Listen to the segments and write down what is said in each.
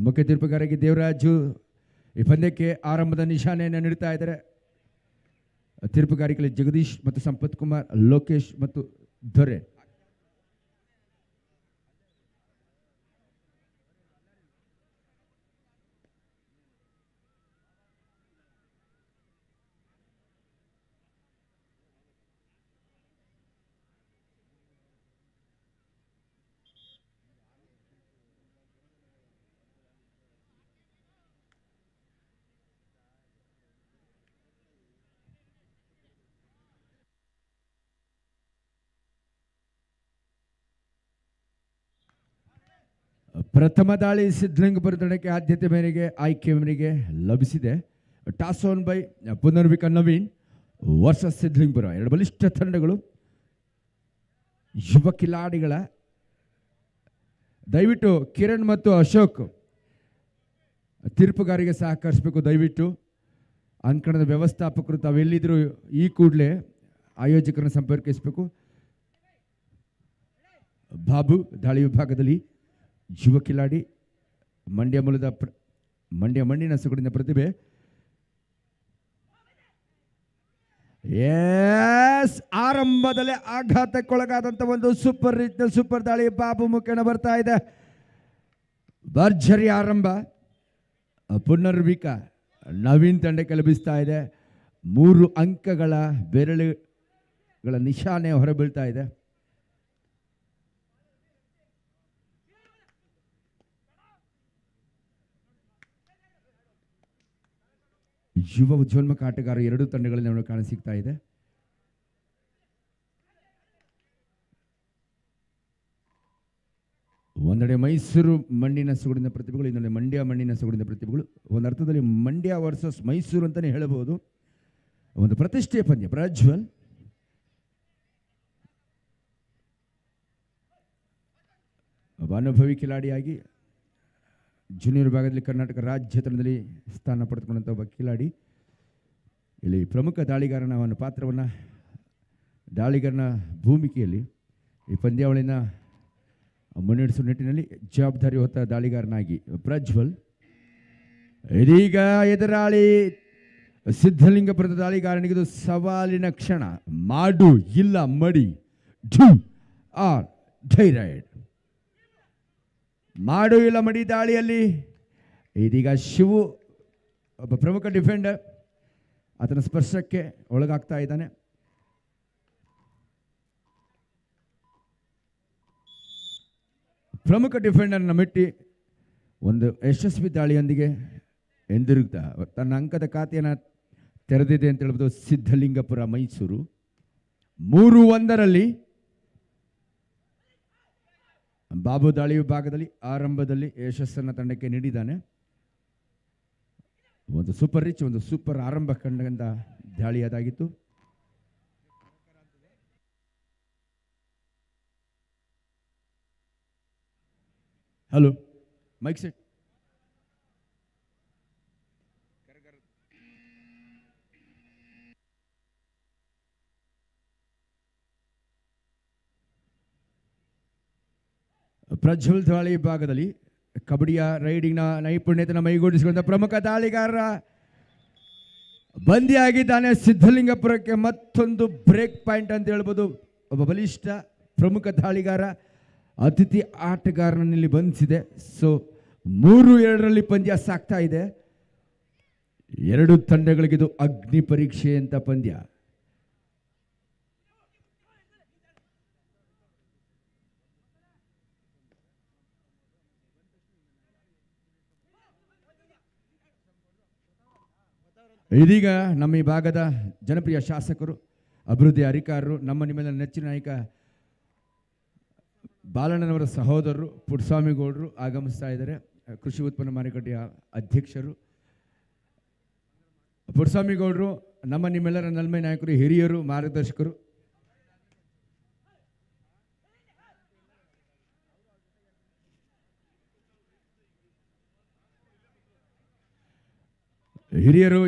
ಮುಖ್ಯ ತೀರ್ಪುಗಾರರಿಗೆ ದೇವರಾಜು ಈ ಪಂದ್ಯಕ್ಕೆ ಆರಂಭದ ನಿಶಾನೆಯನ್ನು ನೀಡ್ತಾ ಇದ್ದಾರೆ. ತೀರ್ಪುಗಾರಿಕೆಯಲ್ಲಿ ಜಗದೀಶ್ ಮತ್ತು ಸಂಪತ್ ಕುಮಾರ್, ಲೋಕೇಶ್ ಮತ್ತು ದೊರೆ. ಪ್ರಥಮ ದಾಳಿ ಸಿದ್ಧಲಿಂಗಪುರ ತಂಡಕ್ಕೆ ಆದ್ಯತೆ ಮೇರೆಗೆ ಆಯ್ಕೆ ಮೇರೆಗೆ ಲಭಿಸಿದೆ. Toss won by Punarvika Naveen versus Siddalingapura. ಎರಡು ಬಲಿಷ್ಠ ತಂಡಗಳು, ಯುವ ಕಿಲಾಡಿಗಳ. ದಯವಿಟ್ಟು ಕಿರಣ್ ಮತ್ತು ಅಶೋಕ್ ತೀರ್ಪುಗಾರಿಗೆ ಸಹಕರಿಸಬೇಕು. ದಯವಿಟ್ಟು ಅಂಕಣದ ವ್ಯವಸ್ಥಾಪಕರು ತಾವೆಲ್ಲಿದ್ದರೂ ಈ ಕೂಡಲೇ ಆಯೋಜಕರನ್ನು ಸಂಪರ್ಕಿಸಬೇಕು. ಬಾಬು ದಾಳಿ ವಿಭಾಗದಲ್ಲಿ ಯುವ ಕಿಲಾಡಿ, ಮಂಡ್ಯ ಮೂಲದ ಮಂಡ್ಯ ಮಣ್ಣಿನ ಸುಗಡಿನ ಪ್ರತಿಭೆ. ಆರಂಭದಲ್ಲೇ ಆಘಾತಕ್ಕೊಳಗಾದಂಥ ಒಂದು ಸೂಪರ್ ದಾಳಿ ಬಾಬು ಮುಖೇನ ಬರ್ತಾ ಇದೆ. ಭರ್ಜರಿ ಆರಂಭ ಪುನರ್ವಿಕ ನವೀನ್ ತಂಡಕ್ಕೆ ಲಭಿಸ್ತಾ ಇದೆ. 3 ಅಂಕಗಳ ಬೆರಳುಗಳ ನಿಶಾನೆ ಹೊರಬೀಳ್ತಾ ಇದೆ. ಯುವ ಉಜ್ವಲ್ಮಕ ಆಟಗಾರ ಎರಡೂ ತಂಡಗಳಲ್ಲಿ ನಮಗೆ ಕಾಣಸಿಗ್ತಾ ಇದೆ. ಒಂದೆಡೆ ಮೈಸೂರು ಮಣ್ಣಿನ ಸುಗಡಿನ ಪ್ರತಿಭೆಗಳು, ಇನ್ನೊಂದು ಮಂಡ್ಯ ಮಣ್ಣಿನ ಸುಗಡಿನ ಪ್ರತಿಭೆಗಳು. ಒಂದು ಅರ್ಥದಲ್ಲಿ ಮಂಡ್ಯ ವರ್ಸಸ್ ಮೈಸೂರು ಅಂತಲೇ ಹೇಳಬಹುದು. ಒಂದು ಪ್ರತಿಷ್ಠೆಯ ಪಂದ್ಯ. ಪ್ರಜ್ವಲ್ ಅನುಭವಿ ಕಿಲಾಡಿಯಾಗಿ ಜೂನಿಯರ್ ವಿಭಾಗದಲ್ಲಿ ಕರ್ನಾಟಕ ರಾಜ್ಯ ತಂಡದಲ್ಲಿ ಸ್ಥಾನ ಪಡೆದುಕೊಂಡಂಥ ಒಬ್ಬ ಕಿಲಾಡಿ. ಇಲ್ಲಿ ಪ್ರಮುಖ ದಾಳಿಗಾರನ ಅವನ ಪಾತ್ರವನ್ನು, ದಾಳಿಗಾರನ ಭೂಮಿಕೆಯಲ್ಲಿ ಈ ಪಂದ್ಯಾವಳಿನ ಮುನ್ನಡೆಸುವ ನಿಟ್ಟಿನಲ್ಲಿ ಜವಾಬ್ದಾರಿ ಹೊತ್ತ ದಾಳಿಗಾರನಾಗಿ ಪ್ರಜ್ವಲ್. ಇದೀಗ ಎದುರಾಳಿ ಸಿದ್ಧಲಿಂಗಪುರದ ದಾಳಿಗಾರನಿಗಿದು ಸವಾಲಿನ ಕ್ಷಣ. ಮಾಡು ಇಲ್ಲ ಮಡಿ, ಡು ಆರ್ ಡೈರೈಡ್. ಮಾಡು ಇಲ್ಲ ಮಡಿ ದಾಳಿಯಲ್ಲಿ ಇದೀಗ ಶಿವು ಒಬ್ಬ ಪ್ರಮುಖ ಡಿಫೆಂಡರ್, ಆತನ ಸ್ಪರ್ಶಕ್ಕೆ ಒಳಗಾಗ್ತಾ ಇದ್ದಾನೆ. ಪ್ರಮುಖ ಡಿಫೆಂಡರ್ನ ಮೆಟ್ಟಿ ಒಂದು ಯಶಸ್ವಿ ದಾಳಿಯೊಂದಿಗೆ ಹಿಂದಿರುಗ್ತಾ ತನ್ನ ಅಂಕದ ಖಾತೆಯನ್ನು ತೆರೆದಿದೆ ಅಂತ ಹೇಳ್ಬೋದು ಸಿದ್ಧಲಿಂಗಪುರ ಮೈಸೂರು. 3-1 ಬಾಬು ದಾಳಿ ವಿಭಾಗದಲ್ಲಿ ಆರಂಭದಲ್ಲಿ ಯಶಸ್ಸನ್ನು ತಂಡಕ್ಕೆ ನೀಡಿದ್ದಾನೆ. ಒಂದು ಸೂಪರ್ ಆರಂಭ ಕಂಡಂತ ದಾಳಿ ಅದಾಗಿತ್ತು. Hello, mic set. ಪ್ರಜ್ವಲ್ ದಾಳಿ ವಿಭಾಗದಲ್ಲಿ ಕಬಡ್ಡಿಯ ರೈಡಿಂಗ್ನ ನೈಪುಣ್ಯತೆಯನ್ನು ಮೈಗೂಡಿಸಿಕೊಂಡ ಪ್ರಮುಖ ದಾಳಿಗಾರ ಬಂದಿಯಾಗಿದ್ದಾನೆ. ಸಿದ್ಧಲಿಂಗಪುರಕ್ಕೆ ಮತ್ತೊಂದು ಬ್ರೇಕ್ ಪಾಯಿಂಟ್ ಅಂತ ಹೇಳ್ಬೋದು. ಒಬ್ಬ ಬಲಿಷ್ಠ ಪ್ರಮುಖ ದಾಳಿಗಾರ ಅತಿಥಿ ಆಟಗಾರನಲ್ಲಿ ಬಂಧಿಸಿದೆ. ಸೊ 3-2 ಪಂದ್ಯ ಸಾಗ್ತಾ ಇದೆ. ಎರಡು ತಂಡಗಳಿಗಿದು ಅಗ್ನಿ ಪರೀಕ್ಷೆ ಅಂತ ಪಂದ್ಯ. ಇದೀಗ ನಮ್ಮ ಈ ಭಾಗದ ಜನಪ್ರಿಯ ಶಾಸಕರು, ಅಭಿವೃದ್ಧಿ ಅಧಿಕಾರರು, ನಮ್ಮ ನಿಮ್ಮೆಲ್ಲ ನೆಚ್ಚಿನ ನಾಯಕ ಬಾಲಣ್ಣನವರ ಸಹೋದರರು ಪುಟ್ಟಸ್ವಾಮಿ ಗೌಡರು ಆಗಮಿಸ್ತಾ ಇದ್ದಾರೆ. ಕೃಷಿ ಉತ್ಪನ್ನ ಮಾರುಕಟ್ಟೆಯ ಅಧ್ಯಕ್ಷರು ಪುಟ್ಟಸ್ವಾಮಿ ಗೌಡರು, ನಮ್ಮ ನಿಮ್ಮೆಲ್ಲರ ನಲ್ಮೆ ನಾಯಕರು, ಹಿರಿಯರು, ಮಾರ್ಗದರ್ಶಕರು.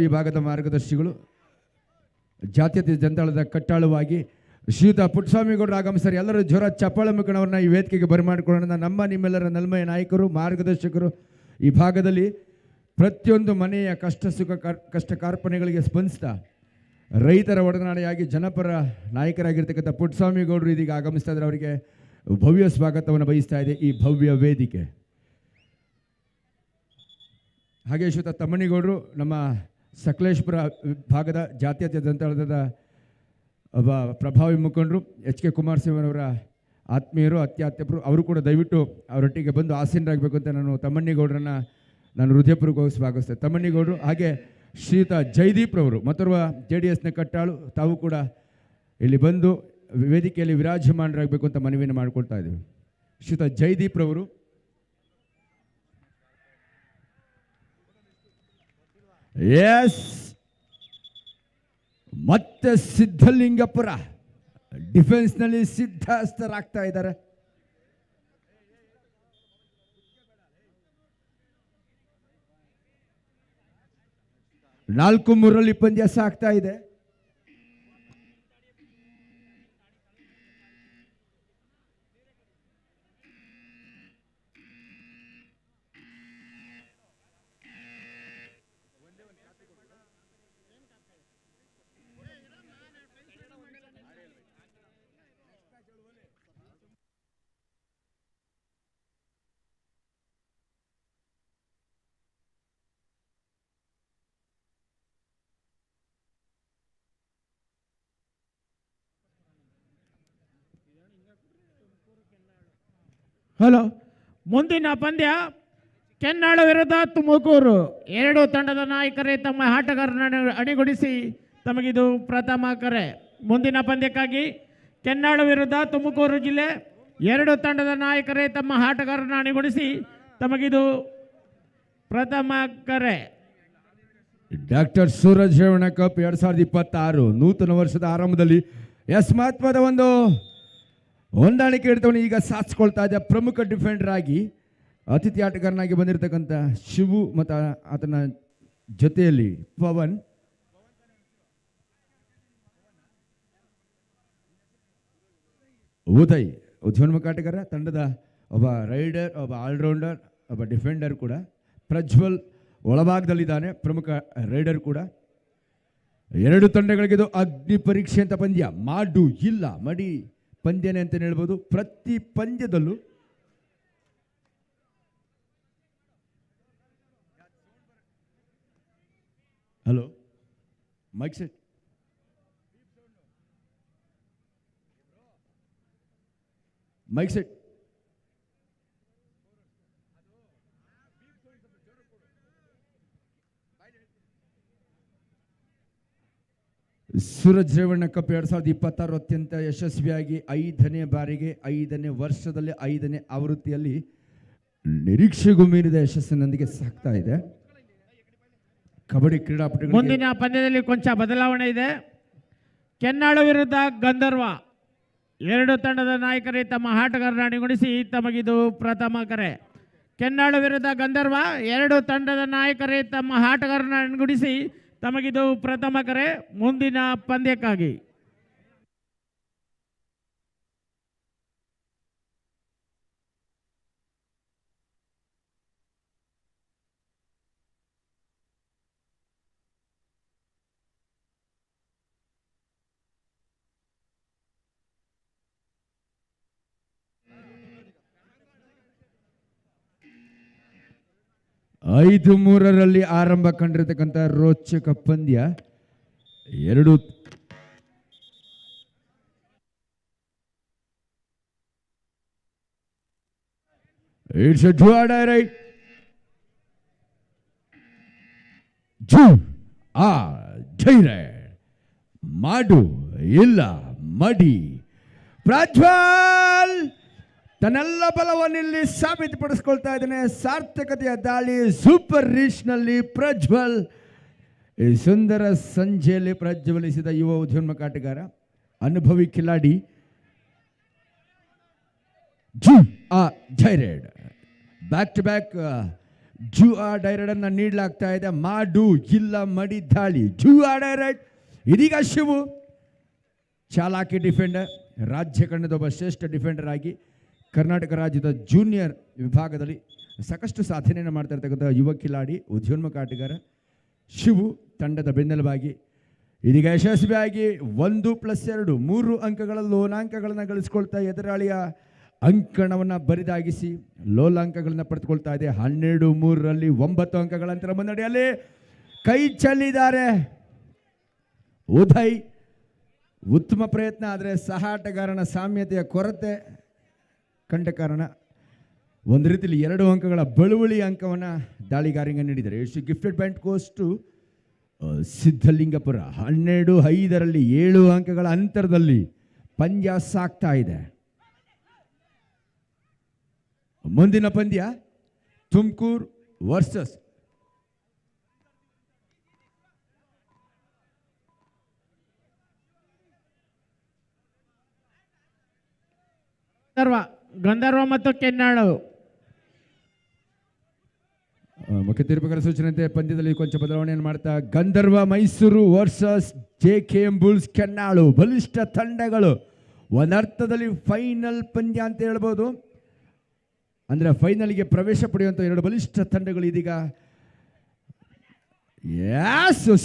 ಈ ಭಾಗದ ಮಾರ್ಗದರ್ಶಿಗಳು. ಜಾತ್ಯತೀತ ಜನತಾಳದ ಕಟ್ಟಾಳುವಾಗಿ ಶ್ರೀಯುತ ಪುಟ್ಟಸ್ವಾಮಿ ಗೌಡರು ಆಗಮಿಸ್ತಾರೆ. ಎಲ್ಲರೂ ಜೋರ ಚಪ್ಪಾಳೆ ಮುಖಂಡವ್ರನ್ನ ಈ ವೇದಿಕೆಗೆ ಬರಮಾಡಿಕೊಳ್ಳೋಣ. ನಮ್ಮ ನಿಮ್ಮೆಲ್ಲರ ನಲ್ಮೆಯ ನಾಯಕರು, ಮಾರ್ಗದರ್ಶಕರು, ಈ ಭಾಗದಲ್ಲಿ ಪ್ರತಿಯೊಂದು ಮನೆಯ ಕಷ್ಟ ಕಾರ್ಪಣ್ಯಗಳಿಗೆ ಸ್ಪಂದಿಸ್ತಾ ರೈತರ ಒಡನಾಡಿಯಾಗಿ ಜನಪರ ನಾಯಕರಾಗಿರ್ತಕ್ಕಂಥ ಪುಟ್ಟಸ್ವಾಮಿ ಗೌಡರು ಇದೀಗ ಆಗಮಿಸ್ತಾ ಇದ್ದಾರೆ. ಅವರಿಗೆ ಭವ್ಯ ಸ್ವಾಗತವನ್ನು ಬಯಸ್ತಾ ಇದೆ ಈ ಭವ್ಯ ವೇದಿಕೆ. ಹಾಗೆ ಶ್ರೀಯುತ ತಮ್ಮಣ್ಣಿಗೌಡರು ನಮ್ಮ ಸಕಲೇಶ್ಪುರ ಭಾಗದ ಜಾತ್ಯತೀತ ಜನತಾದಳದ ಒಬ್ಬ ಪ್ರಭಾವಿ ಮುಖಂಡರು, ಎಚ್ ಕೆ ಕುಮಾರಸ್ವಾಮಿಯವರ ಆತ್ಮೀಯರು, ಅತ್ಯಾತ್ಮರು. ಅವರು ಕೂಡ ದಯವಿಟ್ಟು ಅವರೊಟ್ಟಿಗೆ ಬಂದು ಆಸೀನರಾಗಬೇಕು ಅಂತ ನಾನು ತಮ್ಮಣ್ಣಿಗೌಡರನ್ನು ನಾನು ಹೃದಯಪೂರ್ವಕವಾಗಿ ಸ್ವಾಗತಿಸ್ತೇನೆ. ತಮ್ಮಣ್ಣಿಗೌಡರು ಹಾಗೆ ಶ್ರೀಯುತ ಜೈದೀಪ್ ರವರು ಮತ್ತೋರ್ವ JDSನ ಕಟ್ಟಾಳು, ತಾವು ಕೂಡ ಇಲ್ಲಿ ಬಂದು ವೇದಿಕೆಯಲ್ಲಿ ವಿರಾಜಮಾನರಾಗಬೇಕು ಅಂತ ಮನವಿಯನ್ನು ಮಾಡಿಕೊಳ್ತಾ ಇದ್ದೀವಿ. ಶ್ರೀಯುತ ಜೈದೀಪ್ ರವರು ಎಸ್, ಮತ್ತೆ ಸಿದ್ಧಲಿಂಗಪುರ ಡಿಫೆನ್ಸ್ನಲ್ಲಿ ಸಿದ್ಧಸ್ಥರಾಗ್ತಾ ಇದ್ದಾರೆ. ನಾಲ್ಕು ಮೂರರಲ್ಲಿ ಪಂದ್ಯ ಸಾಗ್ತಾ ಇದೆ. ಹಲೋ, ಮುಂದಿನ ಪಂದ್ಯ ಕೆನ್ನಾಳ ವಿರುದ್ಧ ತುಮಕೂರು. ಎರಡು ತಂಡದ ನಾಯಕರೇ ತಮ್ಮ ಆಟಗಾರರನ್ನು ಅಣಿಗೊಳಿಸಿ ತಮಗಿದು ಪ್ರಥಮ ಕರೆ. ಮುಂದಿನ ಪಂದ್ಯಕ್ಕಾಗಿ ಕೆನ್ನಾಳ ವಿರುದ್ಧ ತುಮಕೂರು ಜಿಲ್ಲೆ ಎರಡು ತಂಡದ ನಾಯಕರೇ ತಮ್ಮ ಆಟಗಾರರನ್ನು ಅಣಿಗೊಳಿಸಿ ತಮಗಿದು ಪ್ರಥಮ ಕರೆ. ಡಾಕ್ಟರ್ ಸೂರಜ್ ರೇವಣ್ಣ ಕಪ್ 2026 ನೂತನ ವರ್ಷದ ಆರಂಭದಲ್ಲಿ ಮಹತ್ವದ ಒಂದು ಹೊಂದಾಣಿಕೆ ಹಿಡಿತವನ್ನು ಈಗ ಸಾಧಿಸ್ಕೊಳ್ತಾ ಇದ್ದ ಪ್ರಮುಖ ಡಿಫೆಂಡರ್ ಆಗಿ ಅತಿಥಿ ಆಟಗಾರನಾಗಿ ಬಂದಿರತಕ್ಕಂಥ ಶಿವು ಮತ್ತು ಆತನ ಜೊತೆಯಲ್ಲಿ ಪವನ್. ಉದಯೋನ್ಮುಖ ಆಟಗಾರ, ತಂಡದ ಒಬ್ಬ ರೈಡರ್, ಒಬ್ಬ ಆಲ್ರೌಂಡರ್, ಒಬ್ಬ ಡಿಫೆಂಡರ್ ಕೂಡ. ಪ್ರಜ್ವಲ್ ಒಳಭಾಗದಲ್ಲಿದ್ದಾನೆ, ಪ್ರಮುಖ ರೈಡರ್ ಕೂಡ. ಎರಡು ತಂಡಗಳಿಗಿದು ಅಗ್ನಿ ಪರೀಕ್ಷೆ ಅಂತ ಪಂದ್ಯ. ಮಾಡು ಇಲ್ಲ ಮಡಿ ಪಂದ್ಯನೇ ಅಂತ ಹೇಳ್ಬೋದು. ಪ್ರತಿ ಪಂದ್ಯದಲ್ಲೂ hello mic set mic set Suraj Revanna cup 2026 ಅತ್ಯಂತ ಯಶಸ್ವಿಯಾಗಿ 5ನೇ ಬಾರಿಗೆ 5ನೇ ವರ್ಷದಲ್ಲಿ 5ನೇ ಆವೃತ್ತಿಯಲ್ಲಿ ನಿರೀಕ್ಷೆಗೂ ಮೀರಿದ ಯಶಸ್ಸಿನೊಂದಿಗೆ ಸಾಗ್ತಾ ಇದೆ. ಕಬಡ್ಡಿ ಕ್ರೀಡಾಪಟುಗಳು ಮುಂದಿನ ಪಂದ್ಯದಲ್ಲಿ ಕೊಂಚ ಬದಲಾವಣೆ ಇದೆ. ಕೆನ್ನಾಳು ವಿರುದ್ಧ ಗಂಧರ್ವ ಎರಡು ತಂಡದ ನಾಯಕರೇ ತಮ್ಮ ಆಟಗಾರರನ್ನು ಅಣಿಗೊಳಿಸಿ ತಮಗಿದು ಪ್ರಥಮ ಕರೆ. ಕೆನ್ನಾಳು ವಿರುದ್ಧ ಗಂಧರ್ವ ಎರಡು ತಂಡದ ನಾಯಕರೇ ತಮ್ಮ ಆಟಗಾರರನ್ನು ಅಣಿಗೊಳಿಸಿ ತಮಗಿದು ಪ್ರಥಮ ಕರೆ. ಮುಂದಿನ ಪಂದ್ಯಕ್ಕಾಗಿ 5-3ರಲ್ಲಿ ಆರಂಭ ಕಂಡಿರತಕ್ಕಂಥ ರೋಚಕ ಪಂದ್ಯ. ಎರಡು ಇಟ್ಸ್ ಅ ಡ್ರಾ ಡೈರೆಕ್ಟ್ ಮಾಡು ಇಲ್ಲ ಮಡಿ. ಪ್ರಜ್ವಲ್ ತನ್ನೆಲ್ಲ ಬಲವನ್ನಿಲ್ಲಿ ಸಾಬೀತುಪಡಿಸ್ಕೊಳ್ತಾ ಇದ್ದಾನೆ. ಸಾರ್ಥಕತೆಯ ದಾಳಿ ಸೂಪರ್ ರೀಚ್ನಲ್ಲಿ ಪ್ರಜ್ವಲ್ ಈ ಸುಂದರ ಸಂಜೆಯಲ್ಲಿ ಪ್ರಜ್ವಲಿಸಿದ ಯುವ ಉದ್ಯೋನ್ಮುಖ ಆಟಗಾರ, ಅನುಭವಿ ಕಿಲಾಡಿ ಡೈರೆಡ್. ಬ್ಯಾಕ್ ಟು ಬ್ಯಾಕ್ ಡೈರೆಡ್ ಅನ್ನ ನೀಡಲಾಗ್ತಾ ಇದೆ. ಮಾಡು ಇಲ್ಲ ಮಡಿ ದಾಳಿ ಡೈರೆಡ್. ಇದೀಗ ಶಿವು ಚಾಲಾಕಿ ಡಿಫೆಂಡರ್, ರಾಜ್ಯ ಕನ್ನಡದ ಒಬ್ಬ ಶ್ರೇಷ್ಠ ಡಿಫೆಂಡರ್ ಆಗಿ ಕರ್ನಾಟಕ ರಾಜ್ಯದ ಜೂನಿಯರ್ ವಿಭಾಗದಲ್ಲಿ ಸಾಕಷ್ಟು ಸಾಧನೆಯನ್ನು ಮಾಡ್ತಾ ಇರ್ತಕ್ಕಂಥ ಯುವ ಕಿಲಾಡಿ ಉದ್ಯೋನ್ಮುಖ ಆಟಗಾರ ಶಿವು ತಂಡದ ಬೆನ್ನೆಲುಬಾಗಿ ಇದೀಗ ಯಶಸ್ವಿಯಾಗಿ 1+2 3 ಅಂಕಗಳ ಲೋಲಾಂಕಗಳನ್ನು ಗಳಿಸ್ಕೊಳ್ತಾ ಎದುರಾಳಿಯ ಅಂಕಣವನ್ನು ಬರಿದಾಗಿಸಿ ಲೋಲಾಂಕಗಳನ್ನು ಪಡೆದುಕೊಳ್ತಾ ಇದೆ. 12-3ರಲ್ಲಿ 9 ಅಂಕಗಳ ಅಂತರ ಮುನ್ನಡೆಯಲ್ಲಿ ಕೈ ಚೆಲ್ಲಿದ್ದಾರೆ ಉದಯ್. ಉತ್ತಮ ಪ್ರಯತ್ನ, ಆದರೆ ಸಹ ಆಟಗಾರನ ಸಾಮ್ಯತೆಯ ಕೊರತೆ ಕಂಡ ಕಾರಣ ಒಂದು ರೀತಿಯಲ್ಲಿ 2 ಅಂಕಗಳ ಬಳುವಳಿ ಅಂಕವನ್ನು ದಾಳಿಗಾರಿಗೆ ನೀಡಿದ್ದಾರೆ. It's gifted point goes to Siddalingapura. 12-5ರಲ್ಲಿ 7 ಅಂಕಗಳ ಅಂತರದಲ್ಲಿ ಪಂದ್ಯ ಸಾಗ್ತಾ ಇದೆ. ಮುಂದಿನ ಪಂದ್ಯ ತುಮಕೂರು ವರ್ಸಸ್ ಗಂಧರ್ವ ಮತ್ತು ಕೆನ್ನಾಳು. ಮುಖ್ಯ ತೀರ್ಪುಗಾರ ಸೂಚನೆಯಂತೆ ಪಂದ್ಯದಲ್ಲಿ ಕೊಂಚ ಬದಲಾವಣೆಯನ್ನು ಮಾಡ್ತಾ ಗಂಧರ್ವ ಮೈಸೂರು ವರ್ಸಸ್ JKM ಬುಲ್ಸ್ ಕೆನ್ನಾಳು. ಬಲಿಷ್ಠ ತಂಡಗಳು, ಒಂದರ್ಥದಲ್ಲಿ ಫೈನಲ್ ಪಂದ್ಯ ಅಂತ ಹೇಳ್ಬೋದು. ಅಂದರೆ ಫೈನಲ್ಗೆ ಪ್ರವೇಶ ಪಡೆಯುವಂಥ 2 ಬಲಿಷ್ಠ ತಂಡಗಳು ಇದೀಗ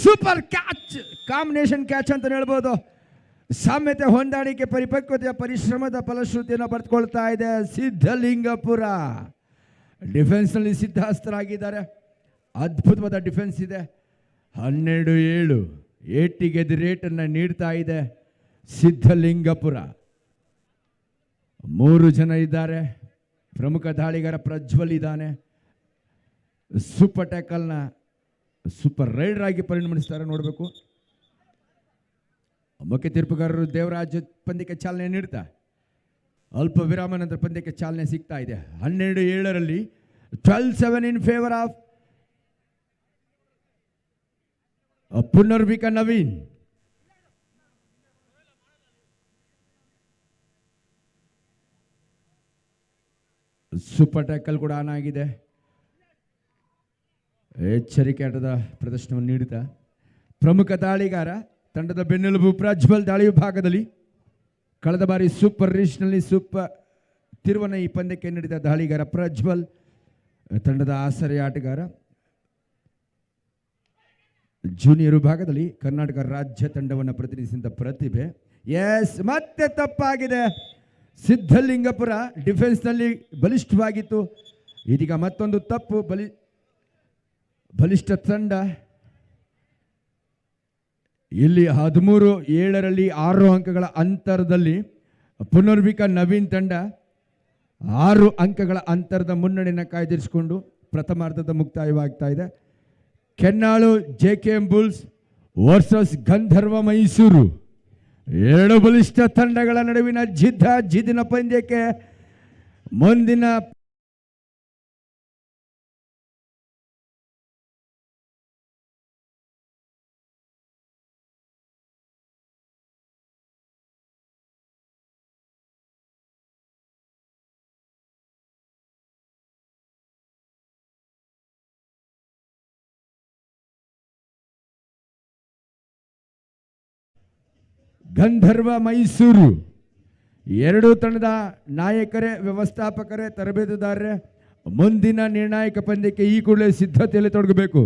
ಸೂಪರ್ ಕ್ಯಾಚ್, ಕಾಂಬಿನೇಷನ್ ಕ್ಯಾಚ್ ಅಂತ ಹೇಳ್ಬೋದು. ಸಾಮ್ಯತೆ, ಹೊಂದಾಣಿಕೆ, ಪರಿಪಕ್ವತೆಯ ಪರಿಶ್ರಮದ ಫಲಶ್ರುತಿಯನ್ನು ಪಡೆದುಕೊಳ್ತಾ ಇದೆ ಸಿದ್ಧಲಿಂಗಪುರ. ಡಿಫೆನ್ಸ್ನಲ್ಲಿ ಸಿದ್ಧಹಸ್ತರಾಗಿದ್ದಾರೆ. ಅದ್ಭುತವಾದ ಡಿಫೆನ್ಸ್ ಇದೆ. 12-7 ಏಟಿಗೆ ರೇಟನ್ನು ನೀಡ್ತಾ ಇದೆ ಸಿದ್ಧಲಿಂಗಪುರ. 3 ಜನ ಇದ್ದಾರೆ. ಪ್ರಮುಖ ದಾಳಿಗಾರ ಪ್ರಜ್ವಲ್ ಇದ್ದಾನೆ. ಸೂಪರ್ ಟ್ಯಾಕಲ್ನ ಸೂಪರ್ ರೈಡರ್ ಆಗಿ ಪರಿಣಮಿಸ್ತಾರೆ, ನೋಡಬೇಕು. ಮುಖ್ಯ ತೀರ್ಪುಗಾರರು ದೇವರಾಜ್ ಪಂದ್ಯಕ್ಕೆ ಚಾಲನೆ ನೀಡ್ತಾ ಅಲ್ಪ ವಿರಾಮ ನಂತರ ಪಂದ್ಯಕ್ಕೆ ಚಾಲನೆ ಸಿಗ್ತಾ ಇದೆ. 12-7ರಲ್ಲಿ 12-7 in favour of Punarvika Naveen. Super tackle ಕೂಡ ಆನ್ ಆಗಿದೆ. ಎಚ್ಚರಿಕೆ ಆಟದ ಪ್ರದರ್ಶನವನ್ನು ನೀಡುತ್ತಾ ಪ್ರಮುಖ ದಾಳಿಗಾರ ತಂಡದ ಬೆನ್ನೆಲುಬು ಪ್ರಜ್ವಲ್. ದಾಳಿ ವಿಭಾಗದಲ್ಲಿ ಕಳೆದ ಬಾರಿ ಸೂಪರ್ ರೀಚ್ನಲ್ಲಿ ಸೂಪರ್ ತಿರುವನ್ನ ಈ ಪಂದ್ಯಕ್ಕೆ ನೀಡಿದ ದಾಳಿಗಾರ ಪ್ರಜ್ವಲ್. ತಂಡದ ಆಸರೆ ಆಟಗಾರ. ಜೂನಿಯರ್ ವಿಭಾಗದಲ್ಲಿ ಕರ್ನಾಟಕ ರಾಜ್ಯ ತಂಡವನ್ನು ಪ್ರತಿನಿಧಿಸಿದ ಪ್ರತಿಭೆ. ಮತ್ತೆ ತಪ್ಪಾಗಿದೆ. ಸಿದ್ಧಲಿಂಗಪುರ ಡಿಫೆನ್ಸ್ನಲ್ಲಿ ಬಲಿಷ್ಠವಾಗಿತ್ತು. ಇದೀಗ ಮತ್ತೊಂದು ತಪ್ಪು. ಬಲಿಷ್ಠ ತಂಡ ಇಲ್ಲಿ 13-7ರಲ್ಲಿ 6 ಅಂಕಗಳ ಅಂತರದಲ್ಲಿ ಪುನರ್ವಿಕ ನವೀನ್ ತಂಡ 6 ಅಂಕಗಳ ಅಂತರದ ಮುನ್ನಡೆಯನ್ನು ಕಾಯ್ದಿರಿಸಿಕೊಂಡು ಪ್ರಥಮಾರ್ಧದ ಮುಕ್ತಾಯವಾಗ್ತಾ ಇದೆ. ಕೆನ್ನಾಳು JKM Bulls versus Gandharva Mysuru. 2 ಬಲಿಷ್ಠ ತಂಡಗಳ ನಡುವಿನ ಜಿದ್ದಿನ ಪಂದ್ಯಕ್ಕೆ ಮುಂದಿನ ಗಂಧರ್ವ ಮೈಸೂರು 2 ತಂಡದ ನಾಯಕರೇ, ವ್ಯವಸ್ಥಾಪಕರೇ, ತರಬೇತುದಾರರೇ ಮುಂದಿನ ನಿರ್ಣಾಯಕ ಪಂದ್ಯಕ್ಕೆ ಈ ಕೂಡಲೇ ಸಿದ್ಧತೆಯಲ್ಲಿ ತೊಡಗಬೇಕು.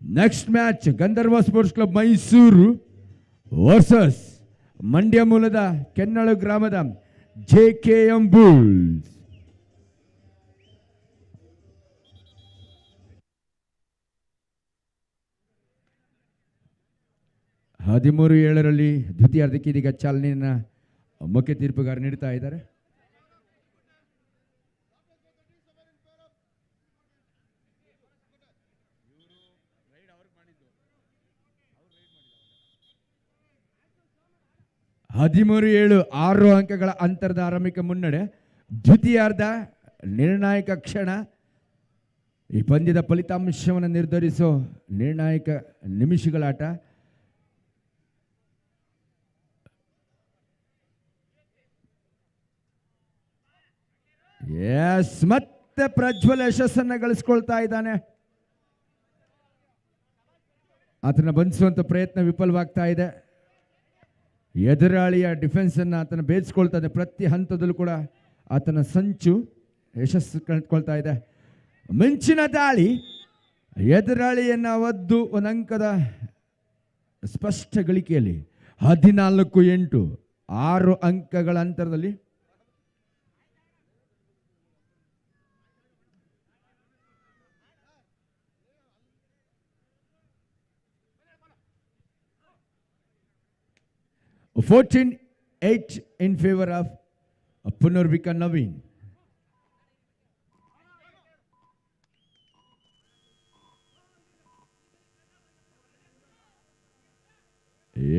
Next match Gandharva sports club Mysuru versus Mandya ಮೂಲದ ಕೆನ್ನಾಳು ಗ್ರಾಮದ JKM ಬುಲ್ಸ್. ಹದಿಮೂರು 7ರಲ್ಲಿ ದ್ವಿತೀಯಾರ್ಧಕ್ಕೆ ಇದೀಗ ಚಾಲನೆಯನ್ನು ಮುಖ್ಯ ತೀರ್ಪುಗಾರ ನೀಡ್ತಾ ಇದ್ದಾರೆ. ಹದಿಮೂರು 7 6 ಅಂಕಗಳ ಅಂತರದ ಆರಂಭಿಕ ಮುನ್ನಡೆ. ದ್ವಿತೀಯಾರ್ಧ ನಿರ್ಣಾಯಕ ಕ್ಷಣ. ಈ ಪಂದ್ಯದ ಫಲಿತಾಂಶವನ್ನು ನಿರ್ಧರಿಸೋ ನಿರ್ಣಾಯಕ ನಿಮಿಷಗಳಾಟ. ಮತ್ತೆ ಪ್ರಜ್ವಲ್ ಯಶಸ್ಸನ್ನು ಗಳಿಸ್ಕೊಳ್ತಾ ಇದ್ದಾನೆ. ಆತನ ಬಂಧಿಸುವಂತ ಪ್ರಯತ್ನ ವಿಫಲವಾಗ್ತಾ ಇದೆ. ಎದುರಾಳಿಯ ಡಿಫೆನ್ಸ್ ಅನ್ನು ಆತನ ಭೇದಿಸ್ಕೊಳ್ತಾ ಇದೆ. ಪ್ರತಿ ಹಂತದಲ್ಲೂ ಕೂಡ ಆತನ ಸಂಚು ಯಶಸ್ಸು ಕಂಡುಕೊಳ್ತಾ ಇದೆ. ಮಿಂಚಿನ ದಾಳಿ ಎದುರಾಳಿಯನ್ನು ಒದ್ದು ಒಂದು ಅಂಕದ ಸ್ಪಷ್ಟ ಗಳಿಕೆಯಲ್ಲಿ 14-8 6 ಅಂಕಗಳ ಅಂತರದಲ್ಲಿ (14-8) in favor of Punarvika Naveen.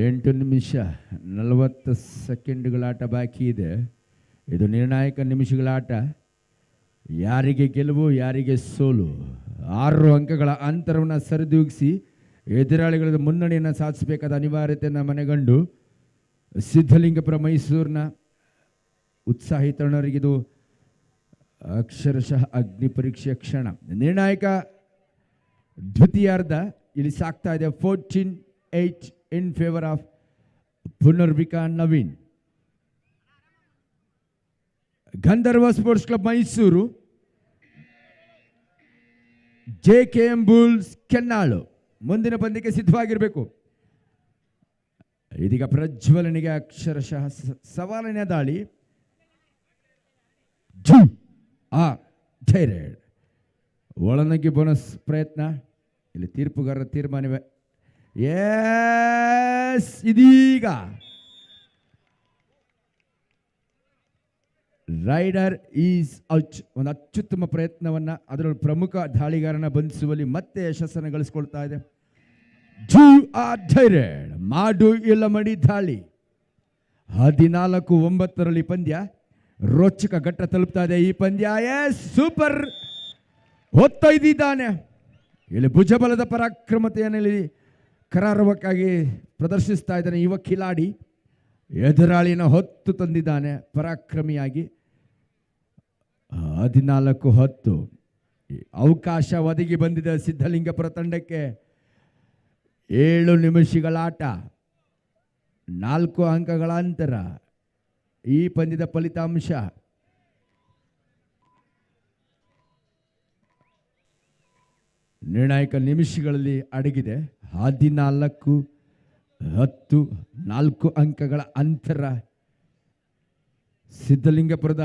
ಎಂಟು ನಿಮಿಷ 40 ಸೆಕೆಂಡ್ಗಳ ಆಟ ಬಾಕಿ ಇದೆ. ಇದು ನಿರ್ಣಾಯಕ ನಿಮಿಷಗಳ ಆಟ. ಯಾರಿಗೆ ಗೆಲುವು ಯಾರಿಗೆ ಸೋಲು. 6 ಅಂಕಗಳ ಅಂತರವನ್ನು ಸರಿದೂಗಿಸಿ ಎದುರಾಳಿಗಳ ಮುನ್ನಡೆಯನ್ನು ಸಾಧಿಸಬೇಕಾದ ಅನಿವಾರ್ಯತೆಯನ್ನು ಮನೆಗಂಡು ಸಿದ್ಧಲಿಂಗಪುರ ಮೈಸೂರಿನ ಉತ್ಸಾಹಿ ತರುಣರಿಗಿದು ಅಕ್ಷರಶಃ ಅಗ್ನಿ ಪರೀಕ್ಷೆಯ ಕ್ಷಣ. ನಿರ್ಣಾಯಕ ದ್ವಿತೀಯಾರ್ಧ ಇಲ್ಲಿ ಸಾಗ್ತಾ ಇದೆ. 14-8 in favor of Punarvika Naveen. Gandharva sports club Mysuru, JKM bulls Kennalu ಮುಂದಿನ ಪಂದ್ಯಕ್ಕೆ ಸಿದ್ಧವಾಗಿರಬೇಕು. ಇದೀಗ ಪ್ರಜ್ವಲನಿಗೆ ಅಕ್ಷರಶಃ ಸವಾಲಿನ ದಾಳಿ. ಒಳನಗ್ಗಿ ಬೋನಸ್ ಪ್ರಯತ್ನ. ಇಲ್ಲಿ ತೀರ್ಪುಗಾರರ ತೀರ್ಮಾನವೇ. ಎಸ್, ಇದೀಗ ರೈಡರ್ ಈಸ್ ಔಟ್. ಒಂದು ಅತ್ಯುತ್ತಮ ಪ್ರಯತ್ನವನ್ನ, ಅದರಲ್ಲಿ ಪ್ರಮುಖ ದಾಳಿಗಾರನ ಬಂಧಿಸುವಲ್ಲಿ ಮತ್ತೆ ಯಶಸ್ಸನ್ನು ಗಳಿಸಿಕೊಳ್ತಾ ಇದೆ. ಮಾಡು ಇಲ್ಲ ಮಡಿ ದಾಳಿ. 14-9 ಪಂದ್ಯ ರೋಚಕ ಘಟ್ಟ ತಲುಪ್ತಾ ಇದೆ ಈ ಪಂದ್ಯ. ಎಸ್, ಸೂಪರ್ ಹೊತ್ತೊಯ್ದಿದ್ದಾನೆ. ಇಲ್ಲಿ ಭುಜಬಲದ ಪರಾಕ್ರಮತೆಯನ್ನು ಇಲ್ಲಿ ಕರಾರವಕ್ಕಾಗಿ ಪ್ರದರ್ಶಿಸ್ತಾ ಇದ್ದಾನೆ ಯುವ ಕಿಲಾಡಿ. ಎದುರಾಳಿನ ಹೊತ್ತು ತಂದಿದ್ದಾನೆ ಪರಾಕ್ರಮಿಯಾಗಿ. 14-10 ಅವಕಾಶ ಒದಗಿ ಬಂದಿದೆ ಸಿದ್ಧಲಿಂಗಪುರ ತಂಡಕ್ಕೆ. 7 ನಿಮಿಷಗಳ ಆಟ, 4 ಅಂಕಗಳ ಅಂತರ. ಈ ಪಂದ್ಯದ ಫಲಿತಾಂಶ ನಿರ್ಣಾಯಕ ನಿಮಿಷಗಳಲ್ಲಿ ಅಡಗಿದೆ. 14-10, 4 ಅಂಕಗಳ ಅಂತರ. ಸಿದ್ಧಲಿಂಗಪುರದ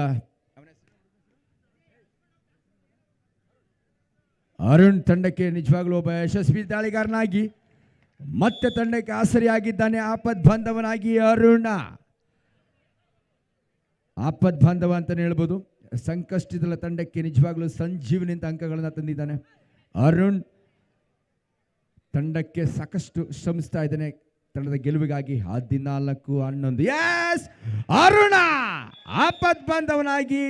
ಅರುಣ್ ತಂಡಕ್ಕೆ ನಿಜವಾಗ್ಲೂ ಒಬ್ಬ ಯಶಸ್ವಿ ದಾಳಿಗಾರನಾಗಿ ಮತ್ತೆ ತಂಡಕ್ಕೆ ಆಸರಿಯಾಗಿದ್ದಾನೆ. ಆಪದ್ ಬಾಂಧವನಾಗಿ ಅರುಣ, ಆಪದ್ ಬಾಂಧವ ಅಂತಾನೆ ಹೇಳ್ಬೋದು. ಸಂಕಷ್ಟದ ತಂಡಕ್ಕೆ ನಿಜವಾಗ್ಲೂ ಸಂಜೀವನಿಂದ ಅಂಕಗಳನ್ನು ತಂದಿದ್ದಾನೆ. ಅರುಣ್ ತಂಡಕ್ಕೆ ಸಾಕಷ್ಟು ಶ್ರಮಿಸ್ತಾ ಇದ್ದಾನೆ ತಂಡದ ಗೆಲುವಿಗಾಗಿ. 14-11. ಎಸ್, ಅರುಣ ಆಪತ್ ಬಾಂಧವನಾಗಿ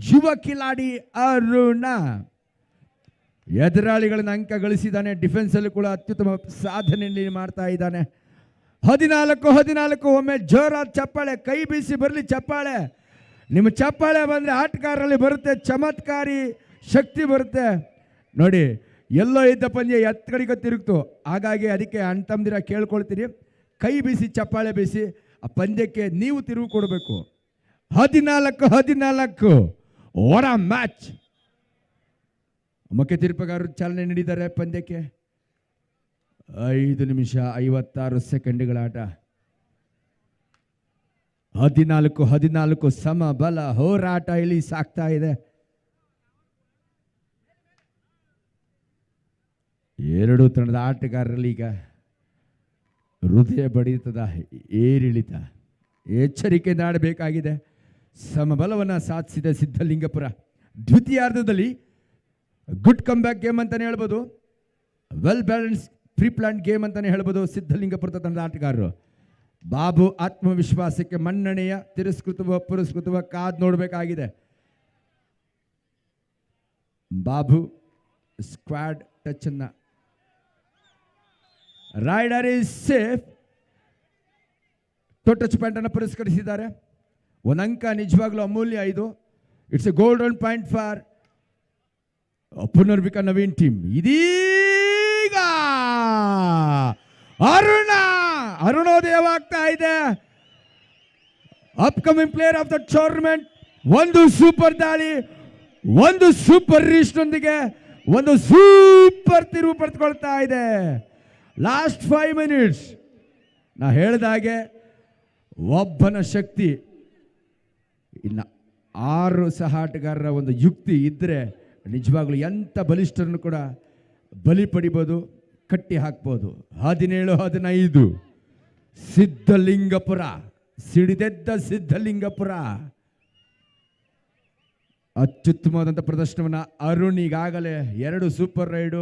ಯುವ ಕಿಲಾಡಿ ಅರುಣ ಎದುರಾಳಿಗಳನ್ನ ಅಂಕ ಗಳಿಸಿದ್ದಾನೆ. ಡಿಫೆನ್ಸ್ ಅಲ್ಲಿ ಕೂಡ ಅತ್ಯುತ್ತಮ ಸಾಧನೆಯಲ್ಲಿ ಮಾಡ್ತಾ ಇದ್ದಾನೆ. 14-14. ಒಮ್ಮೆ ಜೋರಾದ ಚಪ್ಪಾಳೆ, ಕೈ ಬೀಸಿ ಬರಲಿ ಚಪ್ಪಾಳೆ. ನಿಮ್ಮ ಚಪ್ಪಾಳೆ ಬಂದರೆ ಆಟಗಾರರಲ್ಲಿ ಬರುತ್ತೆ ಚಮತ್ಕಾರಿ ಶಕ್ತಿ ಬರುತ್ತೆ. ನೋಡಿ, ಎಲ್ಲೋ ಇದ್ದ ಪಂದ್ಯ ಎತ್ತಗಡಿಗೆ ತಿರುಗ್ತು. ಹಾಗಾಗಿ ಅದಕ್ಕೆ ಅಣ್ತಂದಿರ ಕೇಳ್ಕೊಳ್ತೀರಿ, ಕೈ ಬೀಸಿ ಚಪ್ಪಾಳೆ ಬೀಸಿ ಆ ಪಂದ್ಯಕ್ಕೆ ನೀವು ತಿರುವು ಕೊಡಬೇಕು. 14-14. What a match. ಮುಖ್ಯ ತೀರ್ಪುಗಾರರು ಚಾಲನೆ ನೀಡಿದ್ದಾರೆ ಪಂದ್ಯಕ್ಕೆ. 5 ನಿಮಿಷ 56 ಸೆಕೆಂಡ್ಗಳ ಆಟ. 14-14 ಸಮಬಲ ಹೋರಾಟ ಇಲ್ಲಿ ಸಾಗ್ತಾ ಇದೆ. 2 ತಂಡದ ಆಟಗಾರರಲ್ಲಿ ಈಗ ಹೃದಯ ಬಡಿತದ ಏರಿಳಿತ. ಎಚ್ಚರಿಕೆಯಿಂದ ಆಡಬೇಕಾಗಿದೆ. ಸಮಬಲವನ್ನು ಸಾಧಿಸಿದ ಸಿದ್ಧಲಿಂಗಪುರ. ದ್ವಿತೀಯಾರ್ಧದಲ್ಲಿ ಗುಡ್ ಕಮ್ ಬ್ಯಾಕ್ ಗೇಮ್ ಅಂತಾನೆ ಹೇಳ್ಬೋದು. Well balance pre plan game ಅಂತಾನೆ ಹೇಳ್ಬೋದು. ಸಿದ್ಧಲಿಂಗಪುರದ ತಂಡದ ಆಟಗಾರರು ಬಾಬು ಆತ್ಮವಿಶ್ವಾಸಕ್ಕೆ ಮನ್ನಣೆಯ ತಿರಸ್ಕೃತವ ಪುರಸ್ಕೃತವ ಕಾದ್ ನೋಡಬೇಕಾಗಿದೆ. ಬಾಬು ಸ್ಕ್ವಾಡ್ ಟಚ್ ಅನ್ನ. Raider is safe. Touch point ಅನ್ನು ಪುರಸ್ಕರಿಸಿದ್ದಾರೆ. 1 ಅಂಕ ನಿಜವಾಗ್ಲೂ ಅಮೂಲ್ಯ. ಇದು it's a golden point for Punarvika Naveen team. ಇದೀಗ ಅರುಣೋದಯವಾಗ್ತಾ ಇದೆ. Upcoming player of the tournament. ಒಂದು ಸೂಪರ್ ದಾಳಿ, ಒಂದು ಸೂಪರ್ ರೀಚ್ನೊಂದಿಗೆ ಒಂದು ಸೂಪರ್ ತಿರುವು ಪಡೆದುಕೊಳ್ತಾ ಇದೆ. Last 5 minutes. ನಾ ಹೇಳಿದ ಹಾಗೆ ಒಬ್ಬನ ಶಕ್ತಿ ಇನ್ನು 6 ಸಹ ಆಟಗಾರರ ಒಂದು ಯುಕ್ತಿ ಇದ್ದರೆ ನಿಜವಾಗ್ಲೂ ಎಂಥ ಬಲಿಷ್ಠರನ್ನು ಕೂಡ ಬಲಿ ಪಡಿಬೋದು, ಕಟ್ಟಿ ಹಾಕ್ಬೋದು. 17-15 ಸಿದ್ಧಲಿಂಗಪುರ, ಸಿಡಿದೆದ್ದ ಸಿದ್ಧಲಿಂಗಪುರ. ಅತ್ಯುತ್ತಮವಾದಂಥ ಪ್ರದರ್ಶನವನ್ನು ಅರುಣ್ ಈಗಾಗಲೇ 2 ಸೂಪರ್ ರೈಡು,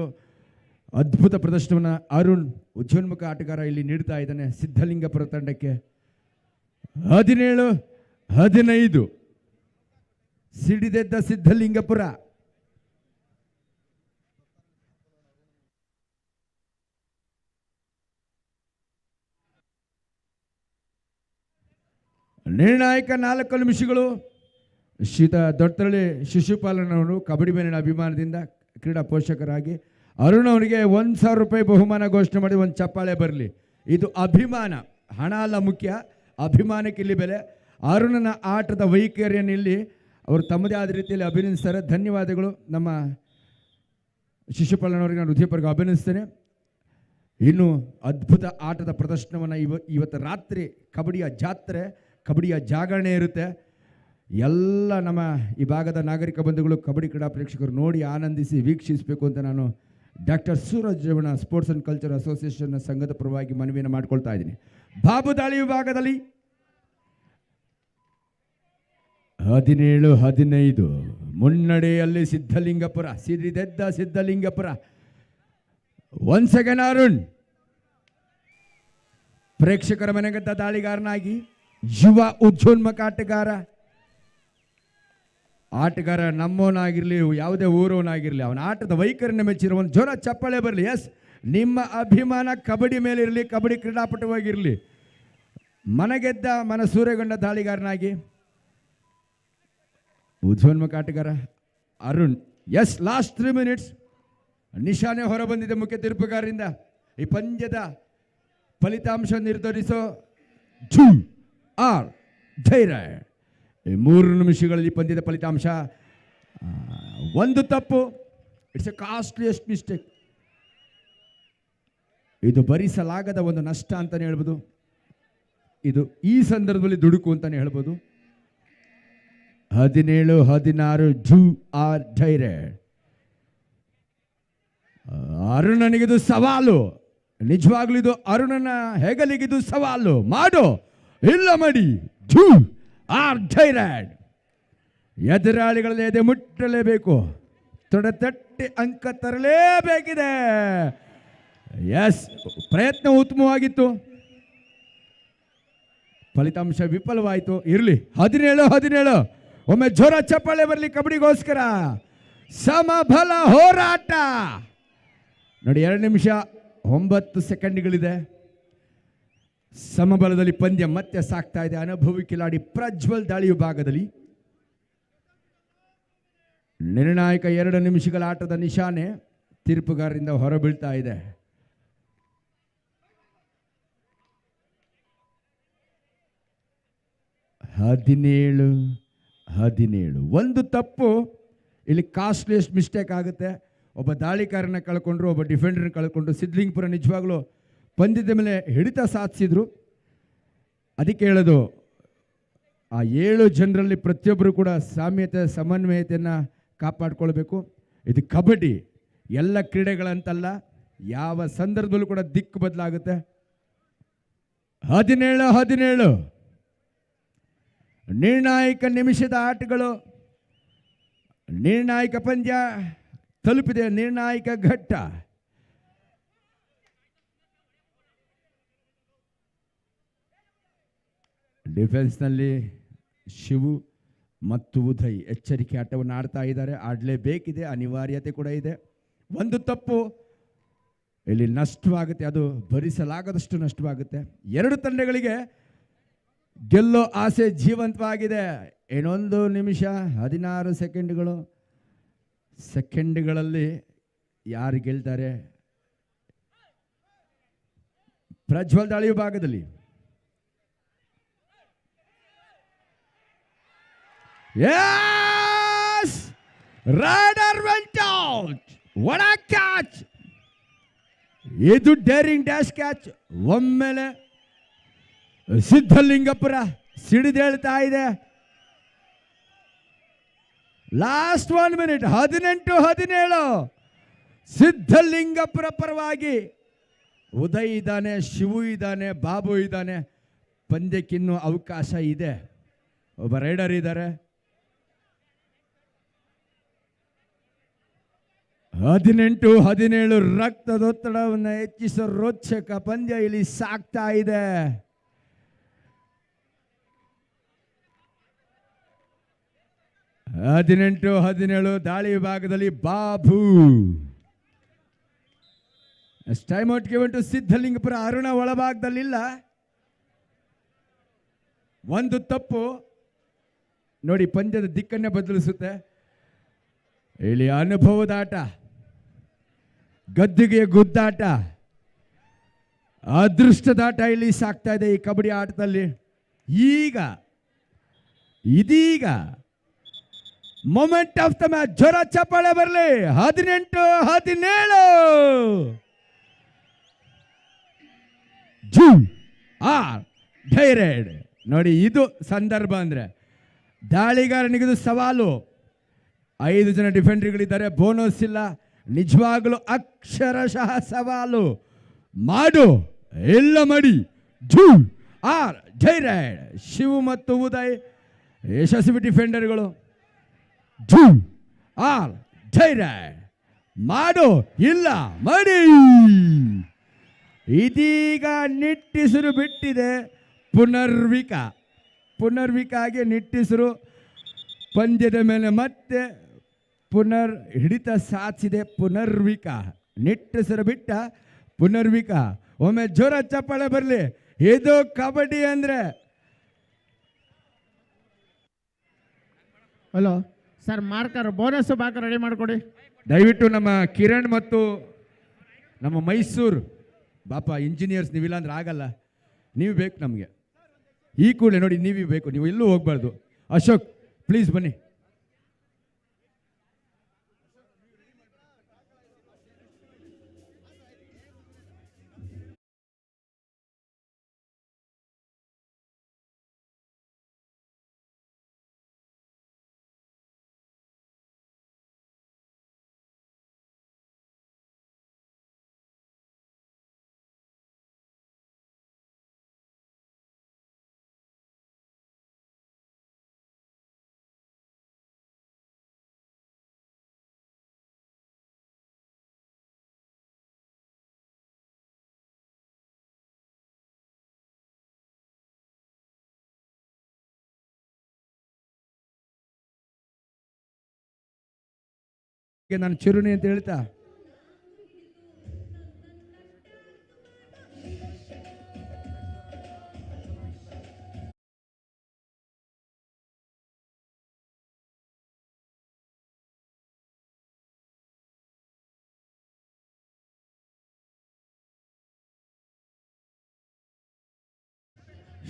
ಅದ್ಭುತ ಪ್ರದರ್ಶನವನ್ನು ಅರುಣ್ ಉಜ್ವನ್ಮುಖ ಆಟಗಾರ ಇಲ್ಲಿ ನೀಡ್ತಾ ಇದ್ದಾನೆ ಸಿದ್ಧಲಿಂಗಪುರ ತಂಡಕ್ಕೆ. 17-15 ಸಿಡಿದೆದ್ದ ಸಿದ್ಧಲಿಂಗಪುರ. ನಿರ್ಣಾಯಕ 4 ನಿಮಿಷಗಳು. ಶ್ರೀತ ದೊಡ್ಡತಳ್ಳಿ ಶಿಶುಪಾಲನವರು ಕಬಡ್ಡಿ ಮೇಲಿನ ಅಭಿಮಾನದಿಂದ ಕ್ರೀಡಾ ಪೋಷಕರಾಗಿ ಅರುಣ್ ಅವರಿಗೆ 1,000 ರೂಪಾಯಿ ಬಹುಮಾನ ಘೋಷಣೆ ಮಾಡಿ ಒಂದು ಚಪ್ಪಾಳೆ ಬರಲಿ. ಇದು ಅಭಿಮಾನ, ಹಣ ಅಲ್ಲ ಮುಖ್ಯ, ಅಭಿಮಾನಕ್ಕೆ ಇಲ್ಲಿ ಬೆಲೆ. ಅರುಣನ ಆಟದ ವೈಖರಿಯನ್ನು ಇಲ್ಲಿ ಅವರು ತಮ್ಮದೇ ಆದ ರೀತಿಯಲ್ಲಿ ಅಭಿನಂದಿಸ್ತಾರೆ. ಧನ್ಯವಾದಗಳು. ನಮ್ಮ ಶಿಶುಪಾಲನವರಿಗೆ ನಾನು ಹೃದಯಪೂರ್ವಕ ಅಭಿನಂದಿಸ್ತೇನೆ. ಇನ್ನು ಅದ್ಭುತ ಆಟದ ಪ್ರದರ್ಶನವನ್ನು ಇವತ್ತು ರಾತ್ರಿ ಕಬಡ್ಡಿಯ ಜಾತ್ರೆ, ಕಬಡ್ಡಿಯ ಜಾಗರಣೆ ಇರುತ್ತೆ. ಎಲ್ಲ ನಮ್ಮ ಈ ಭಾಗದ ನಾಗರಿಕ ಬಂಧುಗಳು, ಕಬಡ್ಡಿ ಕ್ರೀಡಾ ಪ್ರೇಕ್ಷಕರು ನೋಡಿ ಆನಂದಿಸಿ ವೀಕ್ಷಿಸಬೇಕು ಅಂತ ನಾನು doctor Suraj Revanna sports and culture ಅಸೋಸಿಯೇಷನ್ನ ಸಂಘದ ಪರವಾಗಿ ಮನವಿಯನ್ನು ಮಾಡ್ಕೊಳ್ತಾ ಇದ್ದೀನಿ. ಬಾಬು ದಾಳಿ ವಿಭಾಗದಲ್ಲಿ 17-15 ಮುನ್ನಡೆಯಲ್ಲಿ ಸಿದ್ಧಲಿಂಗಪುರ, ಸಿಡಿದೆದ್ದ ಸಿದ್ಧಲಿಂಗಪುರ. ಒನ್ಸ್ ಅಗೇನ್ ಅರುಣ್ ಪ್ರೇಕ್ಷಕರ ಮನೆಗದ್ದ ದಾಳಿಗಾರನಾಗಿ ಯುವ ಉಜ್ಜೋನ್ಮುಖ ಆಟಗಾರ ನಮ್ಮವನಾಗಿರಲಿ, ಯಾವುದೇ ಊರವನಾಗಿರಲಿ, ಅವನ ಆಟದ ವೈಖರಿಯನ್ನು ಮೆಚ್ಚಿರೋ ಒಂದು ಜೋರ ಚಪ್ಪಾಳೆ ಬರಲಿ. ಎಸ್, ನಿಮ್ಮ ಅಭಿಮಾನ ಕಬಡ್ಡಿ ಮೇಲಿರಲಿ, ಕಬಡ್ಡಿ ಕ್ರೀಡಾಪಟುವಾಗಿರಲಿ. ಮನಗೆದ್ದ ಸೂರೆಗೊಂಡ ದಾಳಿಗಾರನಾಗಿ ಉಜ್ವನ್ಮುಖ ಆಟಗಾರ ಅರುಣ್. S, last 3 minutes. ನಿಶಾನೆ ಹೊರಬಂದಿದೆ ಮುಖ್ಯ ತೀರ್ಪುಗಾರರಿಂದ. ಈ ಪಂದ್ಯದ ಫಲಿತಾಂಶ ನಿರ್ಧರಿಸೋ ಧೈರ್ಯ. 3 ನಿಮಿಷಗಳಲ್ಲಿ ಪಂದ್ಯದ ಫಲಿತಾಂಶ. ಒಂದು ತಪ್ಪು, ಇಟ್ಸ್ ಎ ಕಾಸ್ಟ್ಲಿಯೆಸ್ಟ್ ಮಿಸ್ಟೇಕ್. ಇದು ಭರಿಸಲಾಗದ ಒಂದು ನಷ್ಟ ಅಂತಲೇ ಹೇಳ್ಬೋದು. ಇದು ಈ ಸಂದರ್ಭದಲ್ಲಿ ದುಡುಕು ಅಂತಲೇ ಹೇಳ್ಬೋದು. 17-16 ಧೈರ್ಯ. ಅರುಣನಿಗಿದು ಸವಾಲು. ನಿಜವಾಗ್ಲೂ ಇದು ಅರುಣನ ಹೆಗಲಿಗಿದು ಸವಾಲು. ಮಾಡೋ ಇಲ್ಲ ಮಾಡಿ ಧೈರ್ಯ. ಎದುರಾಳಿಗಳಲ್ಲಿ ಎದೆ ಮುಟ್ಟಲೇಬೇಕು, ತೊಡೆತಟ್ಟಿ ಅಂಕ ತರಲೇಬೇಕಿದೆ. ಎಸ್, ಪ್ರಯತ್ನ ಉತ್ತಮವಾಗಿತ್ತು, ಫಲಿತಾಂಶ ವಿಫಲವಾಯಿತು. ಇರಲಿ, 17-17. ಒಮ್ಮೆ ಜೋರ ಚಪ್ಪಾಳೆ ಬರಲಿ ಕಬಡ್ಡಿಗೋಸ್ಕರ. ಸಮಬಲ ಹೋರಾಟ ನೋಡಿ. 2 ನಿಮಿಷ 9 ಸೆಕೆಂಡ್ಗಳಿದೆ. ಸಮಬಲದಲ್ಲಿ ಪಂದ್ಯ ಮತ್ತೆ ಸಾಕ್ತಾ ಇದೆ. ಅನುಭವಿ ಕಿಲಾಡಿ ಪ್ರಜ್ವಲ್ ದಾಳಿ ವಿಭಾಗದಲ್ಲಿ ನಿರ್ಣಾಯಕ 2 ನಿಮಿಷಗಳ ಆಟದ ನಿಶಾನೆ ತೀರ್ಪುಗಾರರಿಂದ ಹೊರಬೀಳ್ತಾ ಇದೆ. ಹದಿನೇಳು. ಒಂದು ತಪ್ಪು ಇಲ್ಲಿ ಕಾಸ್ಟ್ಲಿಯೆಸ್ಟ್ ಮಿಸ್ಟೇಕ್ ಆಗುತ್ತೆ. ಒಬ್ಬ ದಾಳಿಕಾರನ ಕಳ್ಕೊಂಡ್ರು, ಒಬ್ಬ ಡಿಫೆಂಡರ್ನ ಕಳ್ಕೊಂಡ್ರು. ಸಿದ್ಧಲಿಂಗಪುರ ನಿಜವಾಗ್ಲೂ ಪಂದ್ಯದ ಮೇಲೆ ಹಿಡಿತ ಸಾಧಿಸಿದ್ರು. ಅದಕ್ಕೆ ಹೇಳೋದು, ಆ 7 ಜನರಲ್ಲಿ ಪ್ರತಿಯೊಬ್ಬರು ಕೂಡ ಸಾಮ್ಯತೆ, ಸಮನ್ವಯತೆಯನ್ನು ಕಾಪಾಡಿಕೊಳ್ಬೇಕು. ಇದು ಕಬಡ್ಡಿ, ಎಲ್ಲ ಕ್ರೀಡೆಗಳಂತಲ್ಲ, ಯಾವ ಸಂದರ್ಭದಲ್ಲೂ ಕೂಡ ದಿಕ್ಕು ಬದಲಾಗುತ್ತೆ. 17-17 ನಿರ್ಣಾಯಕ ನಿಮಿಷದ ಆಟಗಳು. ನಿರ್ಣಾಯಕ ಪಂದ್ಯ ತಲುಪಿದೆ, ನಿರ್ಣಾಯಕ ಘಟ್ಟ. ಡಿಫೆನ್ಸ್ನಲ್ಲಿ ಶಿವು ಮತ್ತು ಉದಯ್ ಎಚ್ಚರಿಕೆ ಆಟವನ್ನು ಆಡ್ತಾ ಇದ್ದಾರೆ. ಆಡಲೇಬೇಕಿದೆ, ಅನಿವಾರ್ಯತೆ ಕೂಡ ಇದೆ. ಒಂದು ತಪ್ಪು ಇಲ್ಲಿ ನಷ್ಟವಾಗುತ್ತೆ, ಅದು ಭರಿಸಲಾಗದಷ್ಟು ನಷ್ಟವಾಗುತ್ತೆ. 2 ತಂಡಗಳಿಗೆ ಗೆಲ್ಲೋ ಆಸೆ ಜೀವಂತವಾಗಿದೆ. ಇನ್ನೊಂದು ನಿಮಿಷ 16 ಸೆಕೆಂಡ್ಗಳಲ್ಲಿ ಯಾರು ಗೆಲ್ತಾರೆ? ಪ್ರಜ್ವಲ್ ದಾಳಿ ವಿಭಾಗದಲ್ಲಿ ರೈಡರ್ ವೆಂಟ್ ಔಟ್. ಒಳ ಕ್ಯಾಚ್. ಇದು ಡೇರಿಂಗ್ ಡ್ಯಾಶ್ ಕ್ಯಾಚ್. ಒಮ್ಮೆಲೆ ಸಿದ್ಧಲಿಂಗಪುರ ಸಿಡಿದೇಳ್ತಾ ಇದೆ. Last 1 minute. 18-17 ಸಿದ್ಧಲಿಂಗಪುರ ಪರವಾಗಿ. ಉದಯ್ ಇದ್ದಾನೆ, ಶಿವು ಇದ್ದಾನೆ, ಬಾಬು ಇದ್ದಾನೆ. ಪಂದ್ಯಕ್ಕಿನ್ನೂ ಅವಕಾಶ ಇದೆ. ಒಬ್ಬ ರೈಡರ್ ಇದ್ದಾರೆ. 18-17 ರಕ್ತದೊತ್ತಡವನ್ನು ಹೆಚ್ಚಿಸೋ ರೋಚಕ ಪಂದ್ಯ ಇಲ್ಲಿ ಸಾಗ್ತಾ ಇದೆ. ಹದಿನೆಂಟು ದಾಳಿ ವಿಭಾಗದಲ್ಲಿ ಬಾಬು. ಟೈಮ್ ಔಟ್ಗೆ ಬಂತು ಸಿದ್ಧಲಿಂಗಪುರ. ಅರುಣ ಒಳಭಾಗದಲ್ಲಿಲ್ಲ. ಒಂದು ತಪ್ಪು ನೋಡಿ ಪಂದ್ಯದ ದಿಕ್ಕನ್ನೇ ಬದಲಿಸುತ್ತೆ. ಇಲ್ಲಿ ಅನುಭವದ ಆಟ, ಗದ್ದುಗೆಯ ಗುದ್ದಾಟ, ಅದೃಷ್ಟದಾಟ ಇಲ್ಲಿ ಸಾಕ್ತಾ ಇದೆ ಈ ಕಬಡ್ಡಿ ಆಟದಲ್ಲಿ. ಇದೀಗ ಮೊಮೆಂಟ್ ಆಫ್ ದ ಮ್ಯಾಚ್. ಜ್ವರ ಚಪ್ಪಾಳೆ ಬರಲಿ. 18-17 ಡೈರೆಡ್. ನೋಡಿ ಇದು ಸಂದರ್ಭ ಅಂದ್ರೆ ದಾಳಿಗಾರನಿಗಿದು ಸವಾಲು. 5 ಜನ ಡಿಫೆಂಡರ್ಗಳಿದ್ದಾರೆ, ಬೋನಸ್ ಇಲ್ಲ. ನಿಜವಾಗಲೂ ಅಕ್ಷರಶಃ ಸವಾಲು. ಮಾಡು ಎಲ್ಲ ಮಾಡಿ. ಡೈರೆಡ್. ಶಿವು ಮತ್ತು ಉದಯ್ ಯಶಸ್ವಿ ಡಿಫೆಂಡರ್ಗಳು. ಡೈರೆಡ್. ಮಾಡು ಇಲ್ಲ ಮಾಡಿ. ಇದೀಗ ನಿಟ್ಟಿಸಿರು ಬಿಟ್ಟಿದೆ ಪುನರ್ವಿಕಾಗೆ ನಿಟ್ಟಿಸಿರು ಪಂದ್ಯದ ಮೇಲೆ ಮತ್ತೆ ಪುನರ್ ಹಿಡಿತ ಸಾಧಿಸಿದೆ ಪುನರ್ವಿಕ. ನಿಟ್ಟಿಸಿರು ಬಿಟ್ಟ ಪುನರ್ವಿಕ. ಒಮ್ಮೆ ಜೋರ ಚಪ್ಪಾಳೆ ಬರಲಿ. ಇದು ಕಬಡ್ಡಿ ಅಂದ್ರೆ. Hello sir, marker bonus ಬಾಕರ್ ready ಮಾಡಿಕೊಡಿ ದಯವಿಟ್ಟು. ನಮ್ಮ ಕಿರಣ್ ಮತ್ತು ನಮ್ಮ ಮೈಸೂರು ಬಾಪ ಇಂಜಿನಿಯರ್ಸ್ ನೀವಿಲ್ಲ ಅಂದ್ರೆ ಆಗಲ್ಲ. ನೀವು ಬೇಕು ನಮಗೆ ಈ ಕೂಡಲೇ. ನೋಡಿ ನೀವು ಬೇಕು, ನೀವು ಎಲ್ಲೂ ಹೋಗ್ಬಾರ್ದು. ಅಶೋಕ್ ಪ್ಲೀಸ್ ಬನ್ನಿ. ನಾನು ಚಿರುಣಿ ಅಂತ ಹೇಳ್ತಾ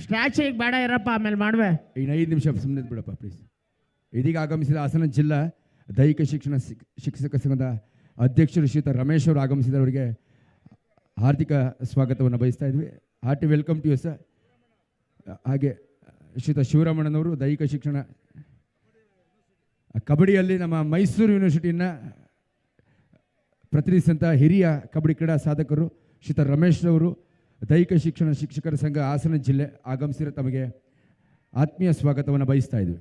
ಸ್ಟ್ರಾಚಿಗೆ ಬೇಡ ಇರಪ್ಪ, ಆಮೇಲೆ ಮಾಡುವೆ. ಇನ್ನು 5 ನಿಮಿಷ ಸುಮ್ಮನೆ ಬಿಡಪ್ಪ ಪ್ಲೀಸ್. ಇದೀಗ ಆಗಮಿಸಿದ ಹಾಸನ ಜಿಲ್ಲಾ ದೈಹಿಕ ಶಿಕ್ಷಣ ಶಿಕ್ಷಕ ಸಂಘದ ಅಧ್ಯಕ್ಷರು ಶ್ರೀಯುತ ರಮೇಶ್ ಅವರು ಆಗಮಿಸಿದವರಿಗೆ ಹಾರ್ದಿಕ ಸ್ವಾಗತವನ್ನು ಬಯಸ್ತಾ ಇದ್ವಿ. Hearty welcome to you sir. ಹಾಗೆ ಶ್ರೀಯುತ ಶಿವರಾಮಣ್ಣನವರು ದೈಹಿಕ ಶಿಕ್ಷಣ ಕಬಡ್ಡಿಯಲ್ಲಿ ನಮ್ಮ ಮೈಸೂರು ಯೂನಿವರ್ಸಿಟಿಯನ್ನು ಪ್ರತಿನಿಧಿಸಿದಂಥ ಹಿರಿಯ ಕಬಡ್ಡಿ ಕ್ರೀಡಾ ಸಾಧಕರು ಶ್ರೀಯುತ ರಮೇಶ್ ಅವರು ದೈಹಿಕ ಶಿಕ್ಷಣ ಶಿಕ್ಷಕರ ಸಂಘ ಹಾಸನ ಜಿಲ್ಲೆ ಆಗಮಿಸಿರೋ ತಮಗೆ ಆತ್ಮೀಯ ಸ್ವಾಗತವನ್ನು ಬಯಸ್ತಾ ಇದ್ವಿ.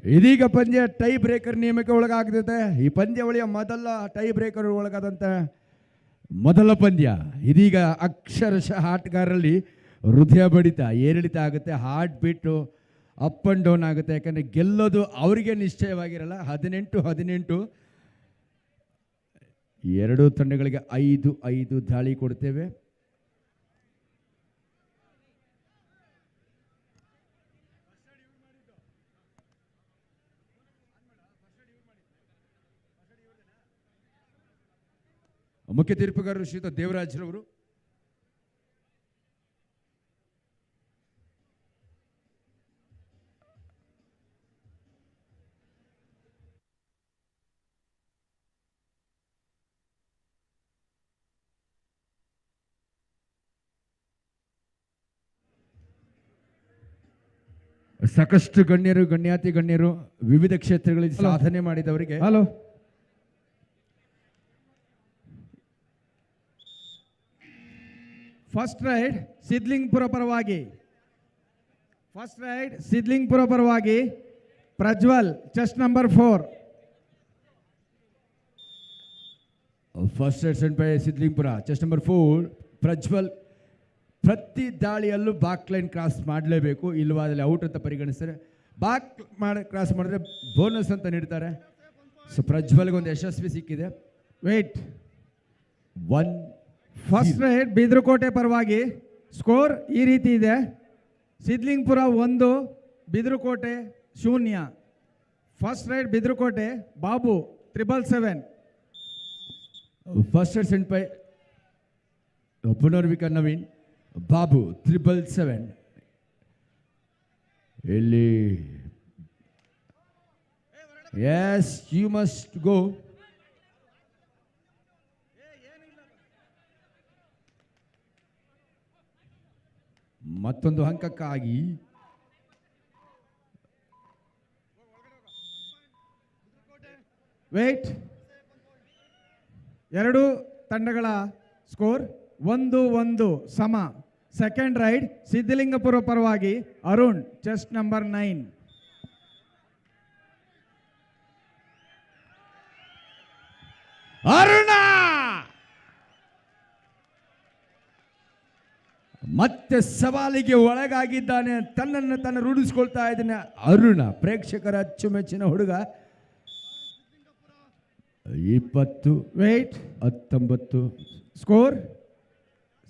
ಇದೀಗ ಪಂದ್ಯ ಟೈ ಬ್ರೇಕರ್ ನಿಯಮಕ್ಕೆ ಒಳಗಾಗ್ತದೆ. ಈ ಪಂದ್ಯಾವಳಿಯ ಮೊದಲ ಟೈ ಬ್ರೇಕರ್ ಒಳಗಾದಂಥ ಮೊದಲ ಪಂದ್ಯ. ಇದೀಗ ಅಕ್ಷರಶಃ ಆಟಗಾರರಲ್ಲಿ ಹೃದಯ ಬಡಿತ ಏರಿಳಿತ ಆಗುತ್ತೆ, heart beat up and down ಆಗುತ್ತೆ. ಯಾಕಂದರೆ ಗೆಲ್ಲೋದು ಅವರಿಗೆ ನಿಶ್ಚಯವಾಗಿರಲ್ಲ. 18-18 ಎರಡೂ ತಂಡಗಳಿಗೆ 5-5 ದಾಳಿ ಕೊಡ್ತೇವೆ. ಮುಖ್ಯ ತೀರ್ಪುಗಾರರು ಶ್ರೀಯುತ ದೇವರಾಜ್ರವರು. ಸಾಕಷ್ಟು ಗಣ್ಯರು ಗಣ್ಯಾತಿ ಗಣ್ಯರು ವಿವಿಧ ಕ್ಷೇತ್ರಗಳಲ್ಲಿ ಸಾಧನೆ ಮಾಡಿದವರಿಗೆ ಹಲೋ ಫಸ್ಟ್ ರೈಡ್ ಸಿದ್ಲಿಂಗ್ಪುರ ಪರವಾಗಿ Prajwal chest number 4. First raid sent by Siddalingpur chest number 4 Prajwal. ಪ್ರತಿ ದಾಳಿಯಲ್ಲೂ ಬಾಕ್ ಲೈನ್ ಕ್ರಾಸ್ ಮಾಡಲೇಬೇಕು, ಇಲ್ಲವಾದಲ್ಲಿ ಔಟ್ ಅಂತ ಪರಿಗಣಿಸ್ತಾರೆ. ಕ್ರಾಸ್ ಮಾಡಿದ್ರೆ ಬೋನಸ್ ಅಂತ ನೀಡ್ತಾರೆ. ಸೊ ಪ್ರಜ್ವಲ್ಗೆ ಒಂದು ಯಶಸ್ವಿ ಸಿಕ್ಕಿದೆ. ವೇಟ್ 1 ಫಸ್ಟ್ ರೈಡ್ ಬಿದ್ರಕೋಟೆ ಪರವಾಗಿ ಸ್ಕೋರ್ ಈ ರೀತಿ ಇದೆ. Siddalingpur 1, Bidrakote 0. First raid Bidrakote Babu 777. First raid sent by Punarvika Naveen Babu 777. ಇಲ್ಲಿ ಎಸ್ ಯು ಮಸ್ಟ್ ಗೋ. ಮತ್ತೊಂದು ಅಂಕಕ್ಕಾಗಿ ವೇಟ್ ಎರಡು ತಂಡಗಳ ಸ್ಕೋರ್ 1-1 ಸಮ. ಸೆಕೆಂಡ್ ರೈಡ್ ಸಿದ್ಧಲಿಂಗಪುರ ಪರವಾಗಿ ಅರುಣ್ ಚೆಸ್ಟ್ ನಂಬರ್ 9. ಅರುಣ ಮತ್ತೆ ಸವಾಲಿಗೆ ಒಳಗಾಗಿದ್ದಾನೆ, ತನ್ನನ್ನು ತಾನು ರೂಢಿಸ್ಕೊಳ್ತಾ ಇದ್ದಾನೆ. ಅರುಣ ಪ್ರೇಕ್ಷಕರ ಅಚ್ಚುಮೆಚ್ಚಿನ ಹುಡುಗ. 20 wait 19 score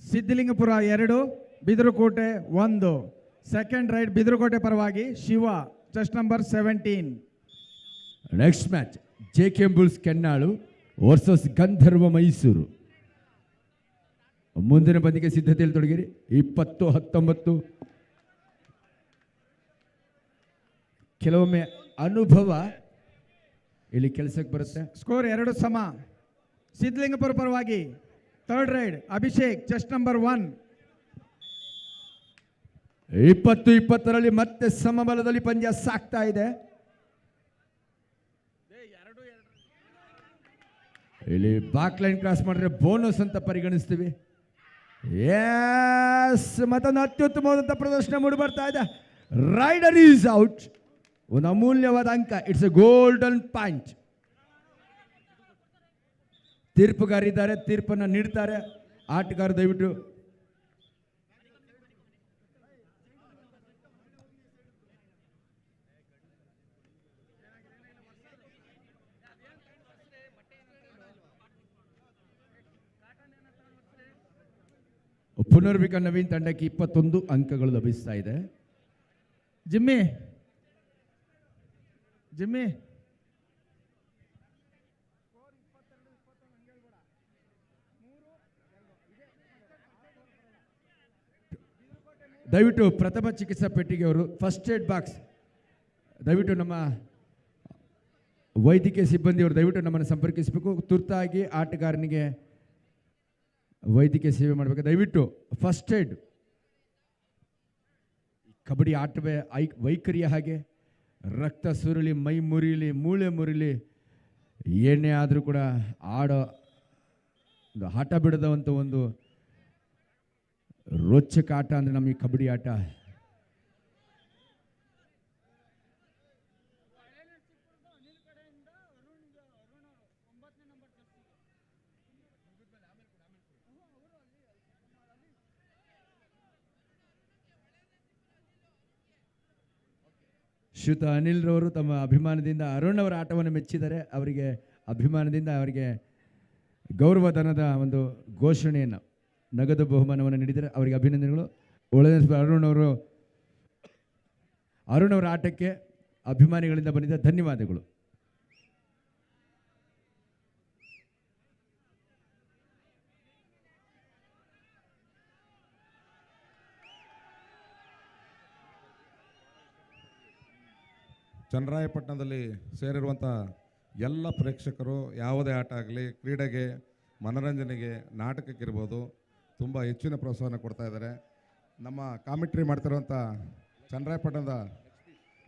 Siddalingapura 2, Bidirukote 1. Second raid Bidirukote ಪರವಾಗಿ Shiva chest number 17. Next match JK bulls Kennalu versus Gandharva Mysuru. ಮುಂದಿನ ಪಂದ್ಯಕ್ಕೆ ಸಿದ್ಧತೆಯಲ್ಲಿ ತೊಡಗಿರಿ. 20-19 ಕೆಲವೊಮ್ಮೆ ಅನುಭವ ಇಲ್ಲಿ ಕೆಲಸಕ್ಕೆ ಬರುತ್ತೆ. ಸ್ಕೋರ್ 2 ಸಮ. ಸಿದ್ಧಲಿಂಗಪುರ ಪರವಾಗಿ third raid Abhishek chest number 1. 20-20ರಲ್ಲಿ ಮತ್ತೆ ಸಮಬಲದಲ್ಲಿ ಪಂದ್ಯ ಸಾಕ್ತಾ ಇದೆ. ಇಲ್ಲಿ ಬಾಕ್ ಲೈನ್ ಕ್ರಾಸ್ ಮಾಡಿದ್ರೆ ಬೋನಸ್ ಅಂತ ಪರಿಗಣಿಸ್ತೀವಿ. ಎಸ್ ಮತ್ತೊಂದು ಅತ್ಯುತ್ತಮವಾದಂಥ ಪ್ರದರ್ಶನ ಮೂಡಿ ಬರ್ತಾ ಇದೆ. Raider is out. ಒಂದು ಅಮೂಲ್ಯವಾದ ಅಂಕ. It's a golden point. ತೀರ್ಪುಗಾರಿದ್ದಾರೆ, ತೀರ್ಪನ್ನು ನೀಡ್ತಾರೆ. ಆಟಗಾರ ದಯವಿಟ್ಟು ಪುನರ್ವಿಕ ನವೀನ್ ತಂಡಕ್ಕೆ 21 ಅಂಕಗಳು ಲಭಿಸ್ತಾ ಇದೆ. ಜಿಮ್ಮಿ ದಯವಿಟ್ಟು ಪ್ರಥಮ ಚಿಕಿತ್ಸಾ ಪೆಟ್ಟಿಗೆ ಅವರು ಫಸ್ಟ್ ಏಡ್ ಬಾಕ್ಸ್ ದಯವಿಟ್ಟು ನಮ್ಮ ವೈದ್ಯಕೀಯ ಸಿಬ್ಬಂದಿಯವರು ದಯವಿಟ್ಟು ನಮ್ಮನ್ನು ಸಂಪರ್ಕಿಸಬೇಕು. ತುರ್ತಾಗಿ ಆಟಗಾರನಿಗೆ ವೈದ್ಯಕೀಯ ಸೇವೆ ಮಾಡಬೇಕು. ದಯವಿಟ್ಟು ಫಸ್ಟ್ ಏಡ್. ಕಬಡ್ಡಿ ಆಟವೇ ವೈಖರಿಯ ಹಾಗೆ. ರಕ್ತ ಸುರುಳಿ, ಮೈ ಮುರಿಲಿ, ಮೂಳೆ ಮುರಿಲಿ, ಏನೇ ಆದರೂ ಕೂಡ ಆಡೋ ಒಂದು ಆಟ ಬಿಡದಂಥ ಒಂದು ರೋಚಕ ಆಟ ಅಂದರೆ ನಮ್ಮ ಈ ಕಬಡ್ಡಿ ಆಟ. ಶ್ರುತ ಅನಿಲ್ ರವರು ತಮ್ಮ ಅಭಿಮಾನದಿಂದ ಅರುಣ್ ಅವರ ಆಟವನ್ನು ಮೆಚ್ಚಿದ್ದಾರೆ. ಅವರಿಗೆ ಅಭಿಮಾನದಿಂದ ಅವರಿಗೆ ಗೌರವಧನದ ಒಂದು ಘೋಷಣೆಯನ್ನು, ನಗದು ಬಹುಮಾನವನ್ನು ನೀಡಿದ್ದಾರೆ. ಅವರಿಗೆ ಅಭಿನಂದನೆಗಳು. ಒಳ್ಳೆಯ ಅರುಣ್ ಅವರ ಆಟಕ್ಕೆ ಅಭಿಮಾನಿಗಳಿಂದ ಬಂದಿದ್ದ ಧನ್ಯವಾದಗಳು. ಚನ್ನರಾಯಪಟ್ಟಣದಲ್ಲಿ ಸೇರಿರುವಂಥ ಎಲ್ಲ ಪ್ರೇಕ್ಷಕರು ಯಾವುದೇ ಆಟ ಆಗಲಿ, ಕ್ರೀಡೆಗೆ, ಮನೋರಂಜನೆಗೆ, ನಾಟಕಕ್ಕಿರ್ಬೋದು ತುಂಬ ಹೆಚ್ಚಿನ ಪ್ರೋತ್ಸಾಹನ ಕೊಡ್ತಾ ಇದ್ದಾರೆ. ನಮ್ಮ ಕಾಮೆಂಟ್ರಿ ಮಾಡ್ತಿರುವಂಥ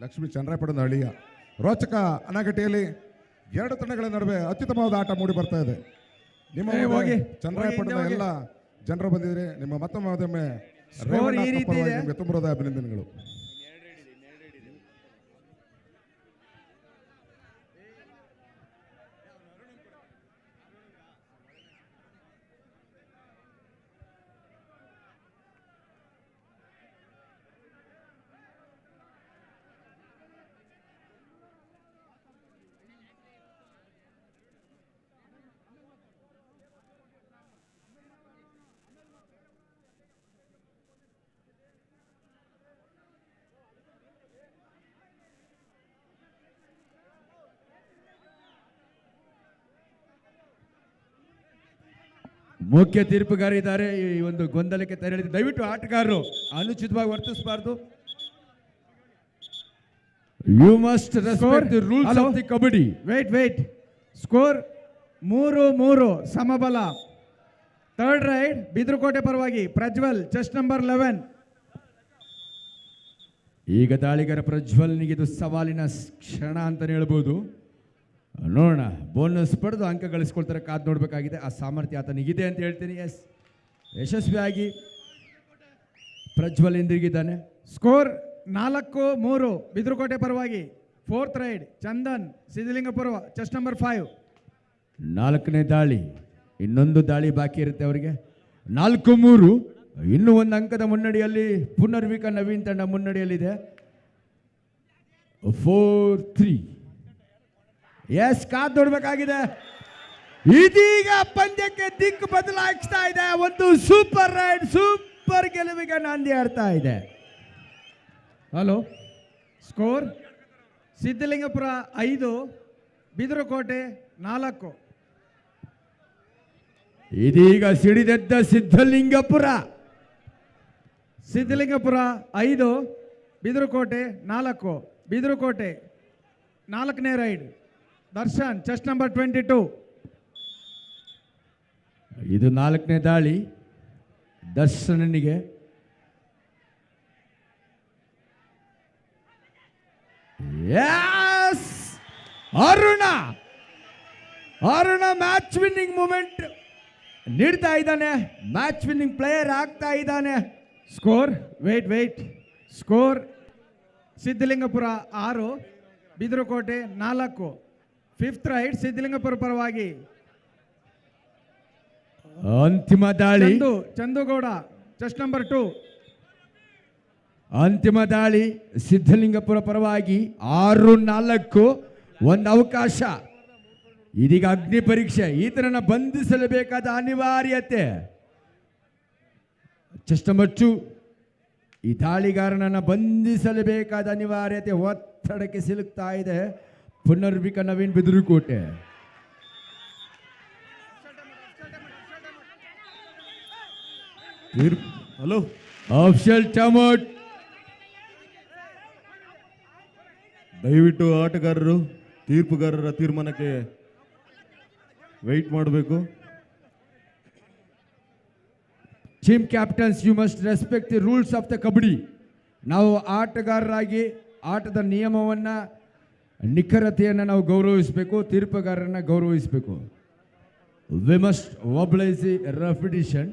ಲಕ್ಷ್ಮೀ ಚನ್ನರಾಯಪಟ್ಟಣದ ಹಳ್ಳಿಯ ರೋಚಕ ಅಣಗಟ್ಟಿಯಲ್ಲಿ ಎರಡು ತಂಡಗಳ ನಡುವೆ ಅತ್ಯುತ್ತಮವಾದ ಆಟ ಮೂಡಿ ಬರ್ತಾ ಇದೆ. ನಿಮ್ಮ ಹೋಗಿ ಚನ್ನರಾಯಪಟ್ಟಣದ ಎಲ್ಲ ಜನರು ಬಂದಿದ್ದೀರಿ. ನಿಮ್ಮ ಮತ್ತೊಮ್ಮೆ ನಿಮಗೆ ತುಂಬ ಅಭಿನಂದನೆಗಳು. ಮುಖ್ಯ ತೀರ್ಪುಗಾರ ಇದ್ದಾರೆ. ಈ ಒಂದು ಗೊಂದಲಕ್ಕೆ ತೆರಳಿದ ದಯವಿಟ್ಟು ಆಟಗಾರರು ಅನುಚಿತವಾಗಿ ವರ್ತಿಸಬಾರದು. You must respect the rules of the kabaddi. Wait score 3-3 ಸಮಬಲ. ಥರ್ಡ್ ರೈಡ್ ಬಿದ್ರಕೋಟೆ ಪರವಾಗಿ ಪ್ರಜ್ವಲ್, ಚೆಸ್ಟ್ ನಂಬರ್ 11. ಈಗ ದಾಳಿಗಾರ ಪ್ರಜ್ವಲ್ನಿಗೆ ಇದು ಸವಾಲಿನ ಕ್ಷಣ ಅಂತಾನೆ ಹೇಳ್ಬೋದು. ನೋಡೋಣ, ಬೋನಸ್ ಪಡೆದು ಅಂಕ ಗಳಿಸ್ಕೊಳ್ತಾರೆ. ಕಾದು ನೋಡಬೇಕಾಗಿದೆ. ಆ ಸಾಮರ್ಥ್ಯ ಆತನಿಗಿದೆ ಅಂತ ಹೇಳ್ತೀನಿ. ಯಶಸ್ವಿಯಾಗಿ ಪ್ರಜ್ವಲ್ ಹಿಂದಿರುಗಿದ್ದಾನೆ. ಸ್ಕೋರ್ 4-3 ಬಿದ್ರಕೋಟೆ ಪರವಾಗಿ. Fourth raid Chandan, Siddalingapura, chest number 5. 4ನೇ ದಾಳಿ, ಇನ್ನೊಂದು ದಾಳಿ ಬಾಕಿ ಇರುತ್ತೆ ಅವರಿಗೆ. 4-3, ಇನ್ನೂ ಒಂದು ಅಂಕದ ಮುನ್ನಡೆಯಲ್ಲಿ ಪುನರ್ವಿಕ ನವೀನ್ ತಂಡ ಮುನ್ನಡೆಯಲ್ಲಿದೆ. 4-3. ಕಾದು ನೋಡ್ಬೇಕಾಗಿದೆ. ಇದೀಗ ಪಂದ್ಯಕ್ಕೆ ದಿಕ್ಕು ಬದಲಾಯಿಸ್ತಾ ಇದೆ. ಒಂದು ಸೂಪರ್ ರೈಡ್, ಸೂಪರ್ ಗೆಲುವಿಗೆ ನಾಂದಿ ಆಡ್ತಾ ಇದೆ. Hello, score Siddalingapura 5, Bidirukote 4. ಇದೀಗ ಸಿಡಿದೆದ್ದ ಸಿದ್ಧಲಿಂಗಪುರ 5, ಬಿದಿರುಕೋಟೆ 4. ಬಿದಿರುಕೋಟೆ 4ನೇ ರೈಡ್ ದರ್ಶನ್, ಚೆಸ್ಟ್ ನಂಬರ್ 22. ಇದು 4ನೇ ದಾಳಿ ದರ್ಶನನಿಗೆ. ಅರುಣ ಮ್ಯಾಚ್ ವಿನ್ನಿಂಗ್ ಮೂಮೆಂಟ್ ನೀಡ್ತಾ ಇದ್ದಾನೆ. ಮ್ಯಾಚ್ ವಿನ್ನಿಂಗ್ ಪ್ಲೇಯರ್ ಆಗ್ತಾ ಇದ್ದಾನೆ. Score wait score Siddalingapura 6, Bidirukote 4. Fifth raid Siddalingapura ಪರವಾಗಿ ಅಂತಿಮ ದಾಳಿ. Chandu Gowda, chest number 2. ಅಂತಿಮ ದಾಳಿ ಸಿದ್ಧಲಿಂಗಪುರ ಪರವಾಗಿ 6-4. ಒಂದು ಅವಕಾಶ. ಇದೀಗ ಅಗ್ನಿ ಪರೀಕ್ಷೆ. ಈತನನ್ನು ಬಂಧಿಸಲೇಬೇಕಾದ ಅನಿವಾರ್ಯತೆ. ಚೆಸ್ಟ್ ನಂಬರ್ 2, ಈ ದಾಳಿಗಾರನನ್ನು ಬಂಧಿಸಲೇಬೇಕಾದ ಅನಿವಾರ್ಯತೆ ಒತ್ತಡಕ್ಕೆ ಸಿಲುಕ್ತಾ ಇದೆ Punarvika Naveen Bidirukote. Hello, official time out. ದಯವಿಟ್ಟು ಆಟಗಾರರು ತೀರ್ಪುಗಾರರ ತೀರ್ಮಾನಕ್ಕೆ ವೆಯ್ಟ್ ಮಾಡಬೇಕು. Team captains, you must respect the rules of the kabaddi. ನಾವು ಆಟಗಾರರಾಗಿ ಆಟದ ನಿಯಮವನ್ನು, ನಿಖರತೆಯನ್ನು ನಾವು ಗೌರವಿಸಬೇಕು. ತೀರ್ಪುಗಾರರನ್ನು ಗೌರವಿಸಬೇಕು. We must oblige the repetition.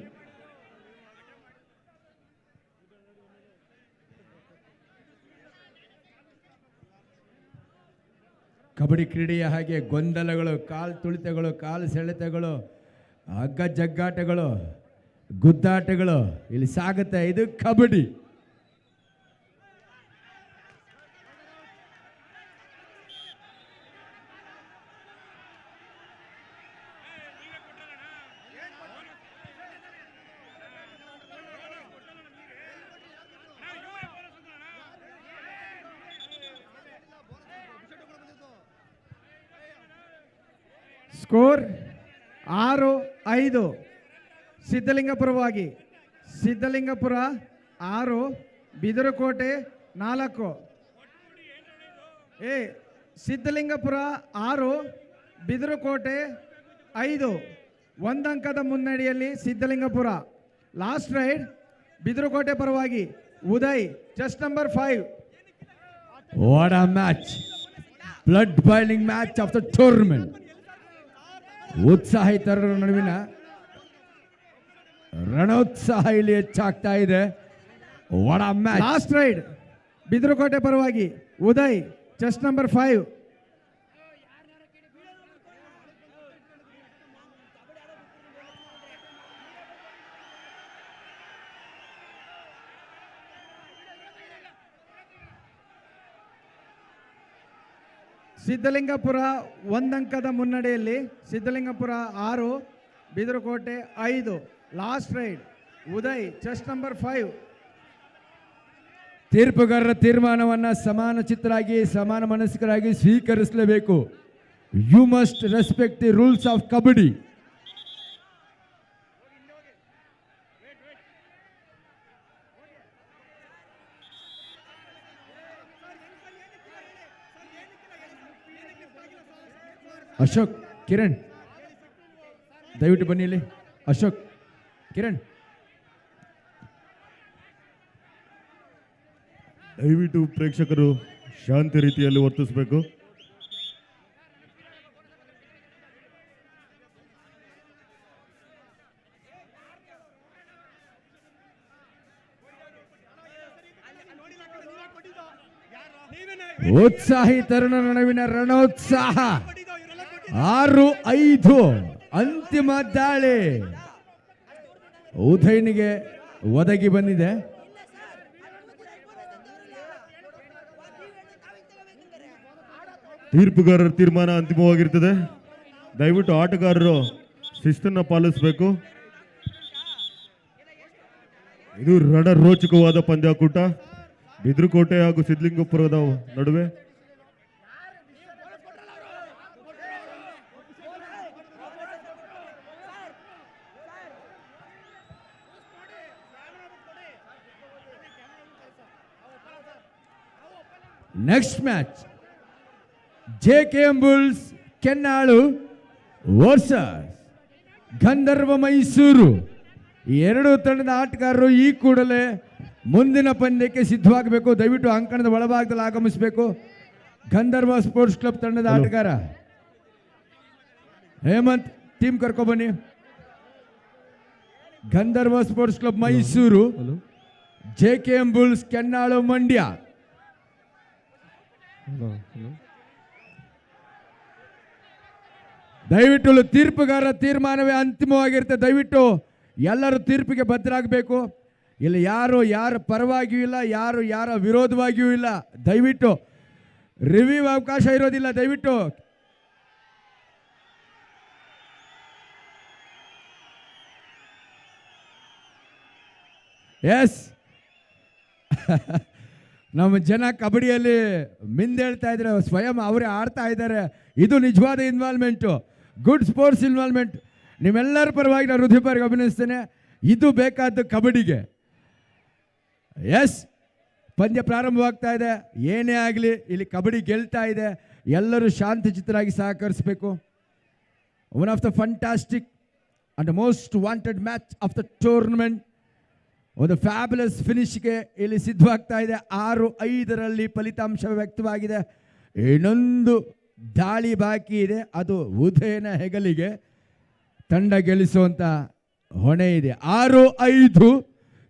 Kabaddi ಕ್ರೀಡೆಯ ಹಾಗೆ ಗೊಂದಲಗಳು, ಕಾಲು ತುಳಿತಗಳು, ಕಾಲು ಸೆಳೆತಗಳು, ಹಗ್ಗ ಜಗ್ಗಾಟಗಳು, ಗುದ್ದಾಟಗಳು ಇಲ್ಲಿ ಸಾಗುತ್ತೆ. ಇದು ಕಬಡ್ಡಿ. ಸ್ಕೋರ್ 6-5 ಸಿದ್ಧಲಿಂಗಪುರವಾಗಿ. ಸಿದ್ಧಲಿಂಗಪುರ 6, ಬಿದರಕೋಟೆ 4. ಸಿದ್ಧಲಿಂಗಪುರ 6, ಬಿದರಕೋಟೆ 5. 1 ಅಂಕದ ಮುನ್ನಡೆಯಲ್ಲಿ ಸಿದ್ಧಲಿಂಗಪುರ. ಲಾಸ್ಟ್ ರೈಡ್ ಬಿದರಕೋಟೆ ಪರವಾಗಿ Uday, chest number 5. What a match! Blood boiling match of the tournament. ಉತ್ಸಾಹಿತರ ನಡುವಿನ ರಣೋತ್ಸಾಹ ಇಲ್ಲಿ ಹೆಚ್ಚಾಗ್ತಾ ಇದೆ. What a match! Last raid Bidarakote ಪರವಾಗಿ ಉದಯ್, ಚೆಸ್ಟ್ ನಂಬರ್ 5. ಸಿದ್ಧಲಿಂಗಪುರ 1 ಅಂಕದ ಮುನ್ನಡೆಯಲ್ಲಿ. Siddalingapura 6, Bidarakote 5. Last raid Uday, chest number 5. ತೀರ್ಪುಗಾರರ ತೀರ್ಮಾನವನ್ನ ಸಮಾನ ಚಿತ್ತರಾಗಿ ಸಮಾನ ಮನಸ್ಕರಾಗಿ ಸ್ವೀಕರಿಸಲೇಬೇಕು. You must respect the rules of kabaddi. Ashok, Kiran ದಯವಿಟ್ಟು ಬನ್ನಿ ಇಲ್ಲಿ. ಅಶೋಕ್, ಕಿರಣ್ ದಯವಿಟ್ಟು ಪ್ರೇಕ್ಷಕರು ಶಾಂತಿ ರೀತಿಯಲ್ಲಿ ವರ್ತಿಸಬೇಕು. ಉತ್ಸಾಹಿ ತರುಣರ ನಡುವಿನ ರಣೋತ್ಸಾಹ. 6-5 ಅಂತಿಮ ದಾಳಿ ಉದಯನಿಗೆ ಒದಗಿ ಬಂದಿದೆ. ತೀರ್ಪುಗಾರರ ತೀರ್ಮಾನ ಅಂತಿಮವಾಗಿರ್ತದೆ. ದಯವಿಟ್ಟು ಆಟಗಾರರು ಶಿಸ್ತನ್ನು ಪಾಲಿಸಬೇಕು. ಇದು ರಣರೋಚಕವಾದ ಪಂದ್ಯಾಕೂಟ ಬಿದರಕೋಟೆ ಹಾಗೂ ಸಿದ್ಧಲಿಂಗಪುರದ ನಡುವೆ. Next match JKM Bulls Kennalu versus Gandharva Mysuru. ಈ ಎರಡು ತಂಡದ ಆಟಗಾರರು ಈ ಕೂಡಲೇ ಮುಂದಿನ ಪಂದ್ಯಕ್ಕೆ ಸಿದ್ಧವಾಗಬೇಕು. ದಯವಿಟ್ಟು ಅಂಕಣದ ಒಳಭಾಗದಲ್ಲಿ ಆಗಮಿಸಬೇಕು. ಗಂಧರ್ವ ಸ್ಪೋರ್ಟ್ಸ್ ಕ್ಲಬ್ ತಂಡದ ಆಟಗಾರ ಹೇಮಂತ್, ಟೀಮ್ ಕರ್ಕೊಬನ್ನಿ. Gandharva sports club Mysuru, JKM Bulls Kennalu Mandya. ದಯವಿಟ್ಟು ತೀರ್ಪುಗಾರರ ತೀರ್ಮಾನವೇ ಅಂತಿಮವಾಗಿರುತ್ತೆ. ದಯವಿಟ್ಟು ಎಲ್ಲರೂ ತೀರ್ಪಿಗೆ ಬದ್ಧರಾಗಬೇಕು. ಇಲ್ಲಿ ಯಾರು ಯಾರ ಪರವಾಗಿಯೂ ಇಲ್ಲ, ಯಾರು ಯಾರ ವಿರೋಧವಾಗಿಯೂ ಇಲ್ಲ. ದಯವಿಟ್ಟು ರಿವ್ಯೂ ಅವಕಾಶ ಇರೋದಿಲ್ಲ. ದಯವಿಟ್ಟು ಎಸ್ ನಮ್ಮ ಜನ ಕಬಡ್ಡಿಯಲ್ಲಿ ಮಿಂದೇಳ್ತಾ ಇದ್ದಾರೆ, ಸ್ವಯಂ ಅವರೇ ಆಡ್ತಾ ಇದ್ದಾರೆ. ಇದು ನಿಜವಾದ ಇನ್ವಾಲ್ವ್ಮೆಂಟು, ಗುಡ್ ಸ್ಪೋರ್ಟ್ಸ್ ಇನ್ವಾಲ್ವ್ಮೆಂಟ್. ನಿಮ್ಮೆಲ್ಲರ ಪರವಾಗಿ ನಾನು ಹೃದಯಪೂರ್ವಕ ಅಭಿನಯಿಸ್ತೇನೆ. ಇದು ಬೇಕಾದ್ದು ಕಬಡ್ಡಿಗೆ. ಎಸ್, ಪಂದ್ಯ ಪ್ರಾರಂಭವಾಗ್ತಾ ಇದೆ. ಏನೇ ಆಗಲಿ ಇಲ್ಲಿ ಕಬಡ್ಡಿ ಗೆಲ್ತಾ ಇದೆ. ಎಲ್ಲರೂ ಶಾಂತಚಿತ್ತರಾಗಿ ಸಹಕರಿಸಬೇಕು. One of the fantastic and most wanted match of the tournament. ಒಂದು ಫ್ಯಾಬುಲಸ್ ಫಿನಿಶ್ಗೆ ಇಲ್ಲಿ ಸಿದ್ಧವಾಗ್ತಾ ಇದೆ. 6-5ರಲ್ಲಿ ಫಲಿತಾಂಶ ವ್ಯಕ್ತವಾಗಿದೆ. ಇನ್ನೊಂದು ದಾಳಿ ಬಾಕಿ ಇದೆ, ಅದು ಉದಯನ ಹೆಗಲಿಗೆ ತಂಡ ಗೆಲ್ಲಿಸುವಂತ ಹೊಣೆ ಇದೆ. 6-5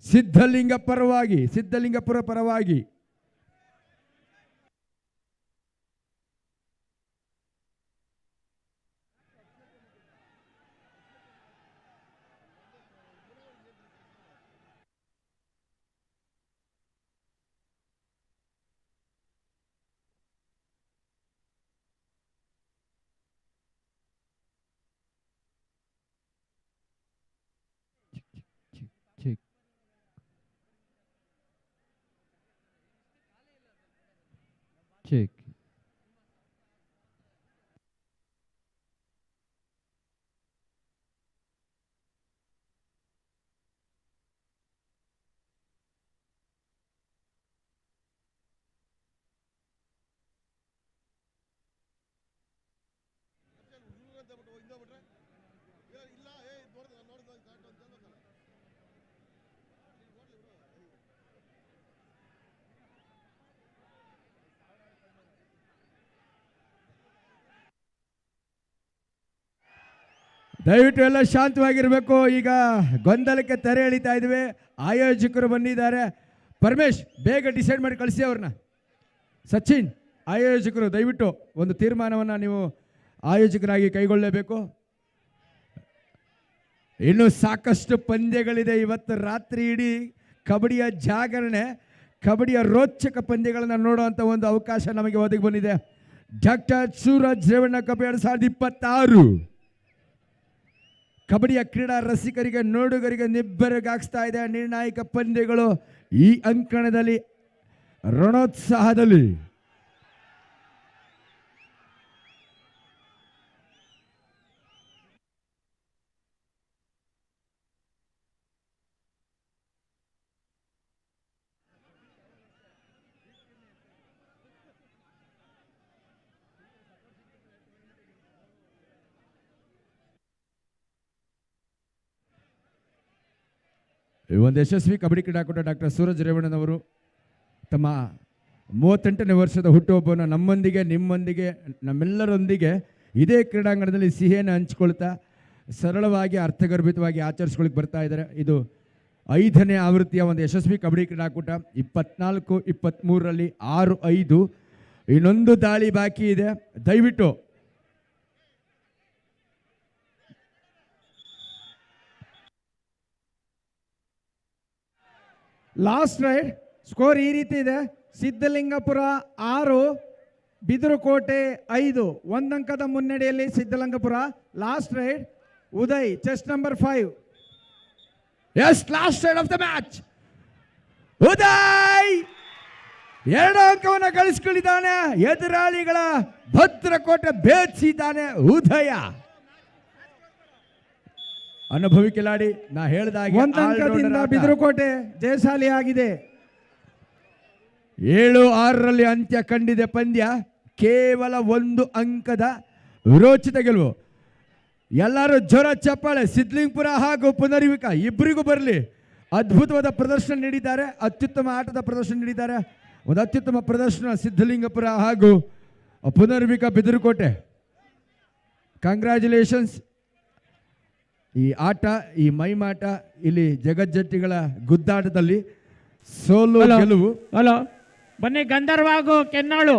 ಸಿದ್ಧಲಿಂಗಪುರ ಪರವಾಗಿ. Check. ದಯವಿಟ್ಟು ಎಲ್ಲ ಶಾಂತವಾಗಿರಬೇಕು. ಈಗ ಗೊಂದಲಕ್ಕೆ ತೆರೆ ಎಳಿತಾ ಇದ್ವಿ. ಆಯೋಜಕರು ಬಂದಿದ್ದಾರೆ. ಪರಮೇಶ್ ಬೇಗ ಡಿಸೈಡ್ ಮಾಡಿ ಕಳಿಸಿ ಅವ್ರನ್ನ. ಸಚಿನ್, ಆಯೋಜಕರು ದಯವಿಟ್ಟು ಒಂದು ತೀರ್ಮಾನವನ್ನು ನೀವು ಆಯೋಜಕರಾಗಿ ಕೈಗೊಳ್ಳಲೇಬೇಕು. ಇನ್ನು ಸಾಕಷ್ಟು ಪಂದ್ಯಗಳಿದೆ ಇವತ್ತು ರಾತ್ರಿ. ಇಡೀ ಕಬಡ್ಡಿಯ ಜಾಗರಣೆ, ಕಬಡ್ಡಿಯ ರೋಚಕ ಪಂದ್ಯಗಳನ್ನು ನೋಡುವಂಥ ಒಂದು ಅವಕಾಶ ನಮಗೆ ಒದಗಿ ಬಂದಿದೆ. ಡಾಕ್ಟರ್ ಸೂರಜ್ ರೇವಣ್ಣ ಕಪ್ 2026 ಕಬಡ್ಡಿಯ ಕ್ರೀಡಾ ರಸಿಕರಿಗೆ, ನೋಡುಗರಿಗೆ ನಿಬ್ಬೆರಗಾಗಿಸ್ತಾ ಇದೆ. ನಿರ್ಣಾಯಕ ಪಂದ್ಯಗಳು ಈ ಅಂಕಣದಲ್ಲಿ, ರಣೋತ್ಸಾಹದಲ್ಲಿ. ಒಂದು ಯಶಸ್ವಿ ಕಬಡ್ಡಿ ಕ್ರೀಡಾಕೂಟ ಡಾಕ್ಟರ್ ಸೂರಜ್ ರೇವಣ್ಣನವರು ತಮ್ಮ 38ನೇ ವರ್ಷದ ಹುಟ್ಟುಹಬ್ಬವನ್ನು ನಮ್ಮೊಂದಿಗೆ, ನಿಮ್ಮೊಂದಿಗೆ, ನಮ್ಮೆಲ್ಲರೊಂದಿಗೆ ಇದೇ ಕ್ರೀಡಾಂಗಣದಲ್ಲಿ ಸಿಹಿಯನ್ನು ಹಂಚಿಕೊಳ್ತಾ ಸರಳವಾಗಿ ಅರ್ಥಗರ್ಭಿತವಾಗಿ ಆಚರಿಸ್ಕೊಳ್ಳಿಕ್ಕೆ ಬರ್ತಾ ಇದ್ದಾರೆ. ಇದು 5ನೇ ಆವೃತ್ತಿಯ ಒಂದು ಯಶಸ್ವಿ ಕಬಡ್ಡಿ ಕ್ರೀಡಾಕೂಟ. 24-23ರಲ್ಲಿ 6-5. ಇನ್ನೊಂದು ದಾಳಿ ಬಾಕಿ ಇದೆ. ದಯವಿಟ್ಟು ಲಾಸ್ಟ್ ರೈಡ್ ಸ್ಕೋರ್ ಈ ರೀತಿ ಇದೆ. ಸಿದ್ಧಲಿಂಗಪುರ 6, ಬಿದಿರುಕೋಟೆ 5. ಒಂದಂಕದ ಮುನ್ನಡೆಯಲ್ಲಿ Siddalingapura. Last raid Uday, chest number 5. Yes, last raid of the match. Uday 2 ಅಂಕವನ್ನು ಗಳಿಸಿಕೊಂಡಿದ್ದಾನೆ. ಎದುರಾಳಿಗಳ ಭದ್ರಕೋಟೆ ಭೇದಿಸಿದ್ದಾನೆ ಉದಯ. ಅನುಭವಿ ಕಿಲಾಡಿ. ನಾ ಹೇಳಿದಾಗ ಒಂದಂಕದಿಂದ ಬಿದಿರುಕೋಟೆ ಜಯಶಾಲಿ ಆಗಿದೆ. 7-6ರಲ್ಲಿ ಅಂತ್ಯ ಕಂಡಿದೆ ಪಂದ್ಯ. ಕೇವಲ 1 ಅಂಕದ ವಿರೋಚಿತ ಗೆಲುವು. ಎಲ್ಲರೂ ಜ್ವರ ಚಪ್ಪಾಳೆ. ಸಿದ್ಧಲಿಂಗಪುರ ಹಾಗೂ ಪುನರ್ವಿಕ ಇಬ್ಬರಿಗೂ ಬರಲಿ. ಅದ್ಭುತವಾದ ಪ್ರದರ್ಶನ ನೀಡಿದ್ದಾರೆ, ಅತ್ಯುತ್ತಮ ಆಟದ ಪ್ರದರ್ಶನ ನೀಡಿದ್ದಾರೆ. ಒಂದು ಅತ್ಯುತ್ತಮ ಪ್ರದರ್ಶನ ಸಿದ್ಧಲಿಂಗಪುರ ಹಾಗೂ ಪುನರ್ವಿಕ ಬಿದಿರುಕೋಟೆ. ಕಂಗ್ರ್ಯಾಚುಲೇಷನ್ಸ್. ಈ ಆಟ, ಈ ಮೈಮಾಟ, ಇಲ್ಲಿ ಜಗಜ್ಜಟ್ಟಿಗಳ ಗುದ್ದಾಟದಲ್ಲಿ ಸೋಲು ಗೆಲುವು. ಹಲೋ, ಬನ್ನಿ ಗಂಧರ್ವ ಹಾಗೂ ಕೆನ್ನಾಳು.